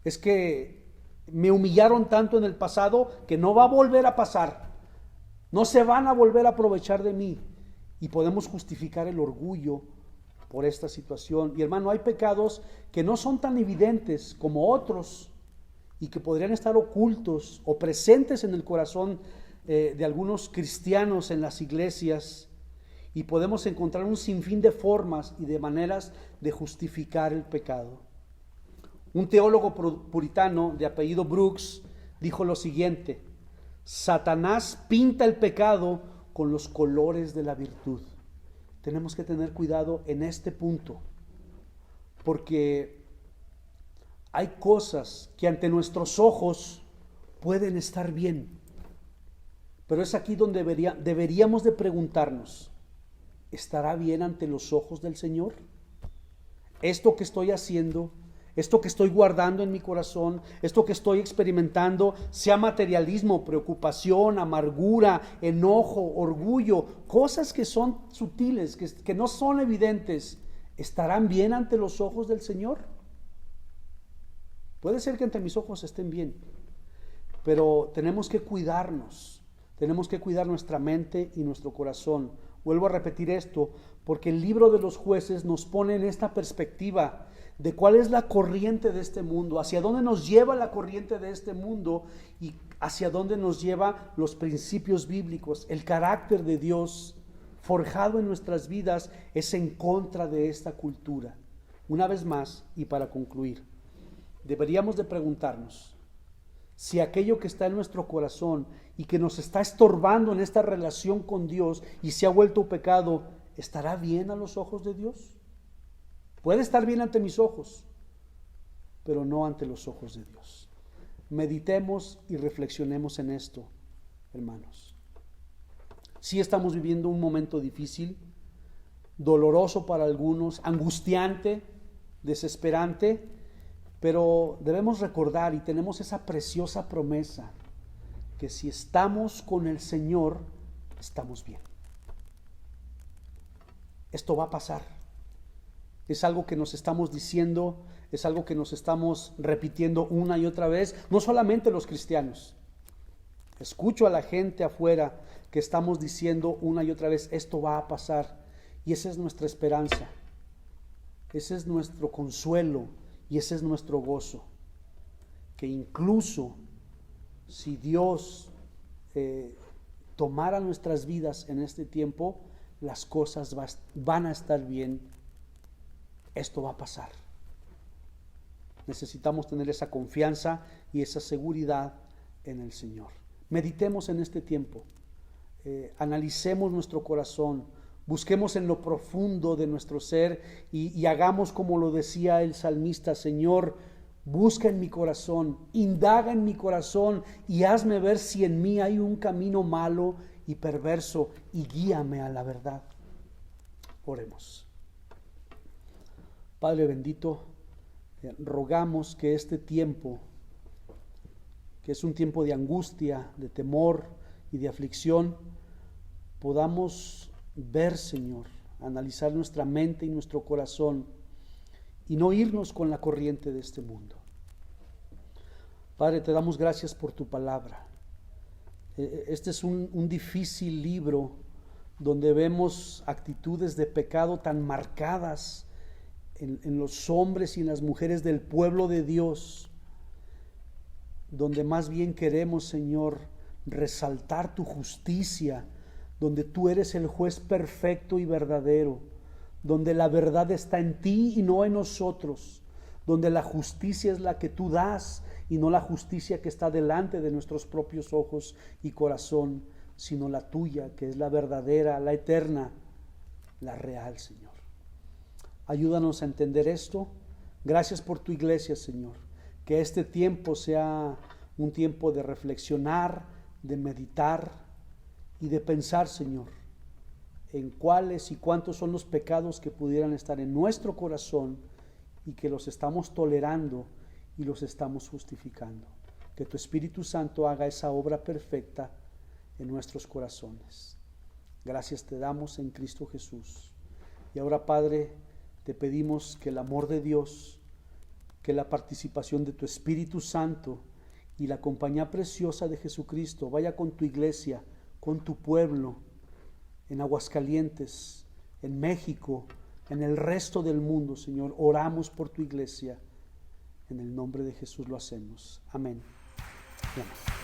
Es que me humillaron tanto en el pasado que no va a volver a pasar. No se van a volver a aprovechar de mí. Y podemos justificar el orgullo por esta situación. Y hermano, hay pecados que no son tan evidentes como otros y que podrían estar ocultos o presentes en el corazón de algunos cristianos en las iglesias, y podemos encontrar un sinfín de formas y de maneras de justificar el pecado. Un teólogo puritano de apellido Brooks dijo lo siguiente: Satanás pinta el pecado con los colores de la virtud. Tenemos que tener cuidado en este punto, porque hay cosas que ante nuestros ojos pueden estar bien, pero es aquí donde deberíamos de preguntarnos: ¿estará bien ante los ojos del Señor? Esto que estoy haciendo, esto que estoy guardando en mi corazón, esto que estoy experimentando, sea materialismo, preocupación, amargura, enojo, orgullo, cosas que son sutiles, que no son evidentes, ¿estarán bien ante los ojos del Señor? Puede ser que ante mis ojos estén bien, pero tenemos que cuidarnos. Tenemos que cuidar nuestra mente y nuestro corazón. Vuelvo a repetir esto, porque el libro de los Jueces nos pone en esta perspectiva de cuál es la corriente de este mundo, hacia dónde nos lleva la corriente de este mundo y hacia dónde nos lleva los principios bíblicos. El carácter de Dios forjado en nuestras vidas es en contra de esta cultura. Una vez más, y para concluir, deberíamos de preguntarnos si aquello que está en nuestro corazón y que nos está estorbando en esta relación con Dios y se ha vuelto pecado, ¿estará bien a los ojos de Dios? Puede estar bien ante mis ojos, pero no ante los ojos de Dios. Meditemos y reflexionemos en esto, hermanos. Sí estamos viviendo un momento difícil, doloroso para algunos, angustiante, desesperante, pero debemos recordar y tenemos esa preciosa promesa que si estamos con el Señor, estamos bien. Esto va a pasar. Es algo que nos estamos diciendo, es algo que nos estamos repitiendo una y otra vez, no solamente los cristianos. Escucho a la gente afuera que estamos diciendo una y otra vez, esto va a pasar, y esa es nuestra esperanza, ese es nuestro consuelo y ese es nuestro gozo, que incluso si Dios tomara nuestras vidas en este tiempo, las cosas van a estar bien. Esto va a pasar. Necesitamos tener esa confianza y esa seguridad en el Señor. Meditemos en este tiempo, analicemos nuestro corazón, busquemos en lo profundo de nuestro ser y hagamos como lo decía el salmista: Señor, busca en mi corazón, indaga en mi corazón y hazme ver si en mí hay un camino malo y perverso y guíame a la verdad. Oremos. Padre bendito, rogamos que este tiempo, que es un tiempo de angustia, de temor y de aflicción, podamos ver, Señor, analizar nuestra mente y nuestro corazón y no irnos con la corriente de este mundo. Padre, te damos gracias por tu palabra. Este es un difícil libro donde vemos actitudes de pecado tan marcadas en los hombres y en las mujeres del pueblo de Dios, donde más bien queremos, Señor, resaltar tu justicia, donde tú eres el juez perfecto y verdadero, donde la verdad está en ti y no en nosotros, donde la justicia es la que tú das y no la justicia que está delante de nuestros propios ojos y corazón, sino la tuya, que es la verdadera, la eterna, la real, Señor. Ayúdanos a entender esto, Gracias por tu iglesia, Señor. Que este tiempo sea un tiempo de reflexionar, de meditar y de pensar, Señor, en cuáles y cuántos son los pecados que pudieran estar en nuestro corazón y que los estamos tolerando y los estamos justificando. Que tu Espíritu Santo haga esa obra perfecta en nuestros corazones. Gracias te damos en Cristo Jesús. Y ahora, Padre, te pedimos que el amor de Dios, que la participación de tu Espíritu Santo y la compañía preciosa de Jesucristo vaya con tu iglesia, con tu pueblo, en Aguascalientes, en México, en el resto del mundo, Señor. Oramos por tu iglesia. En el nombre de Jesús lo hacemos. Amén. Amén.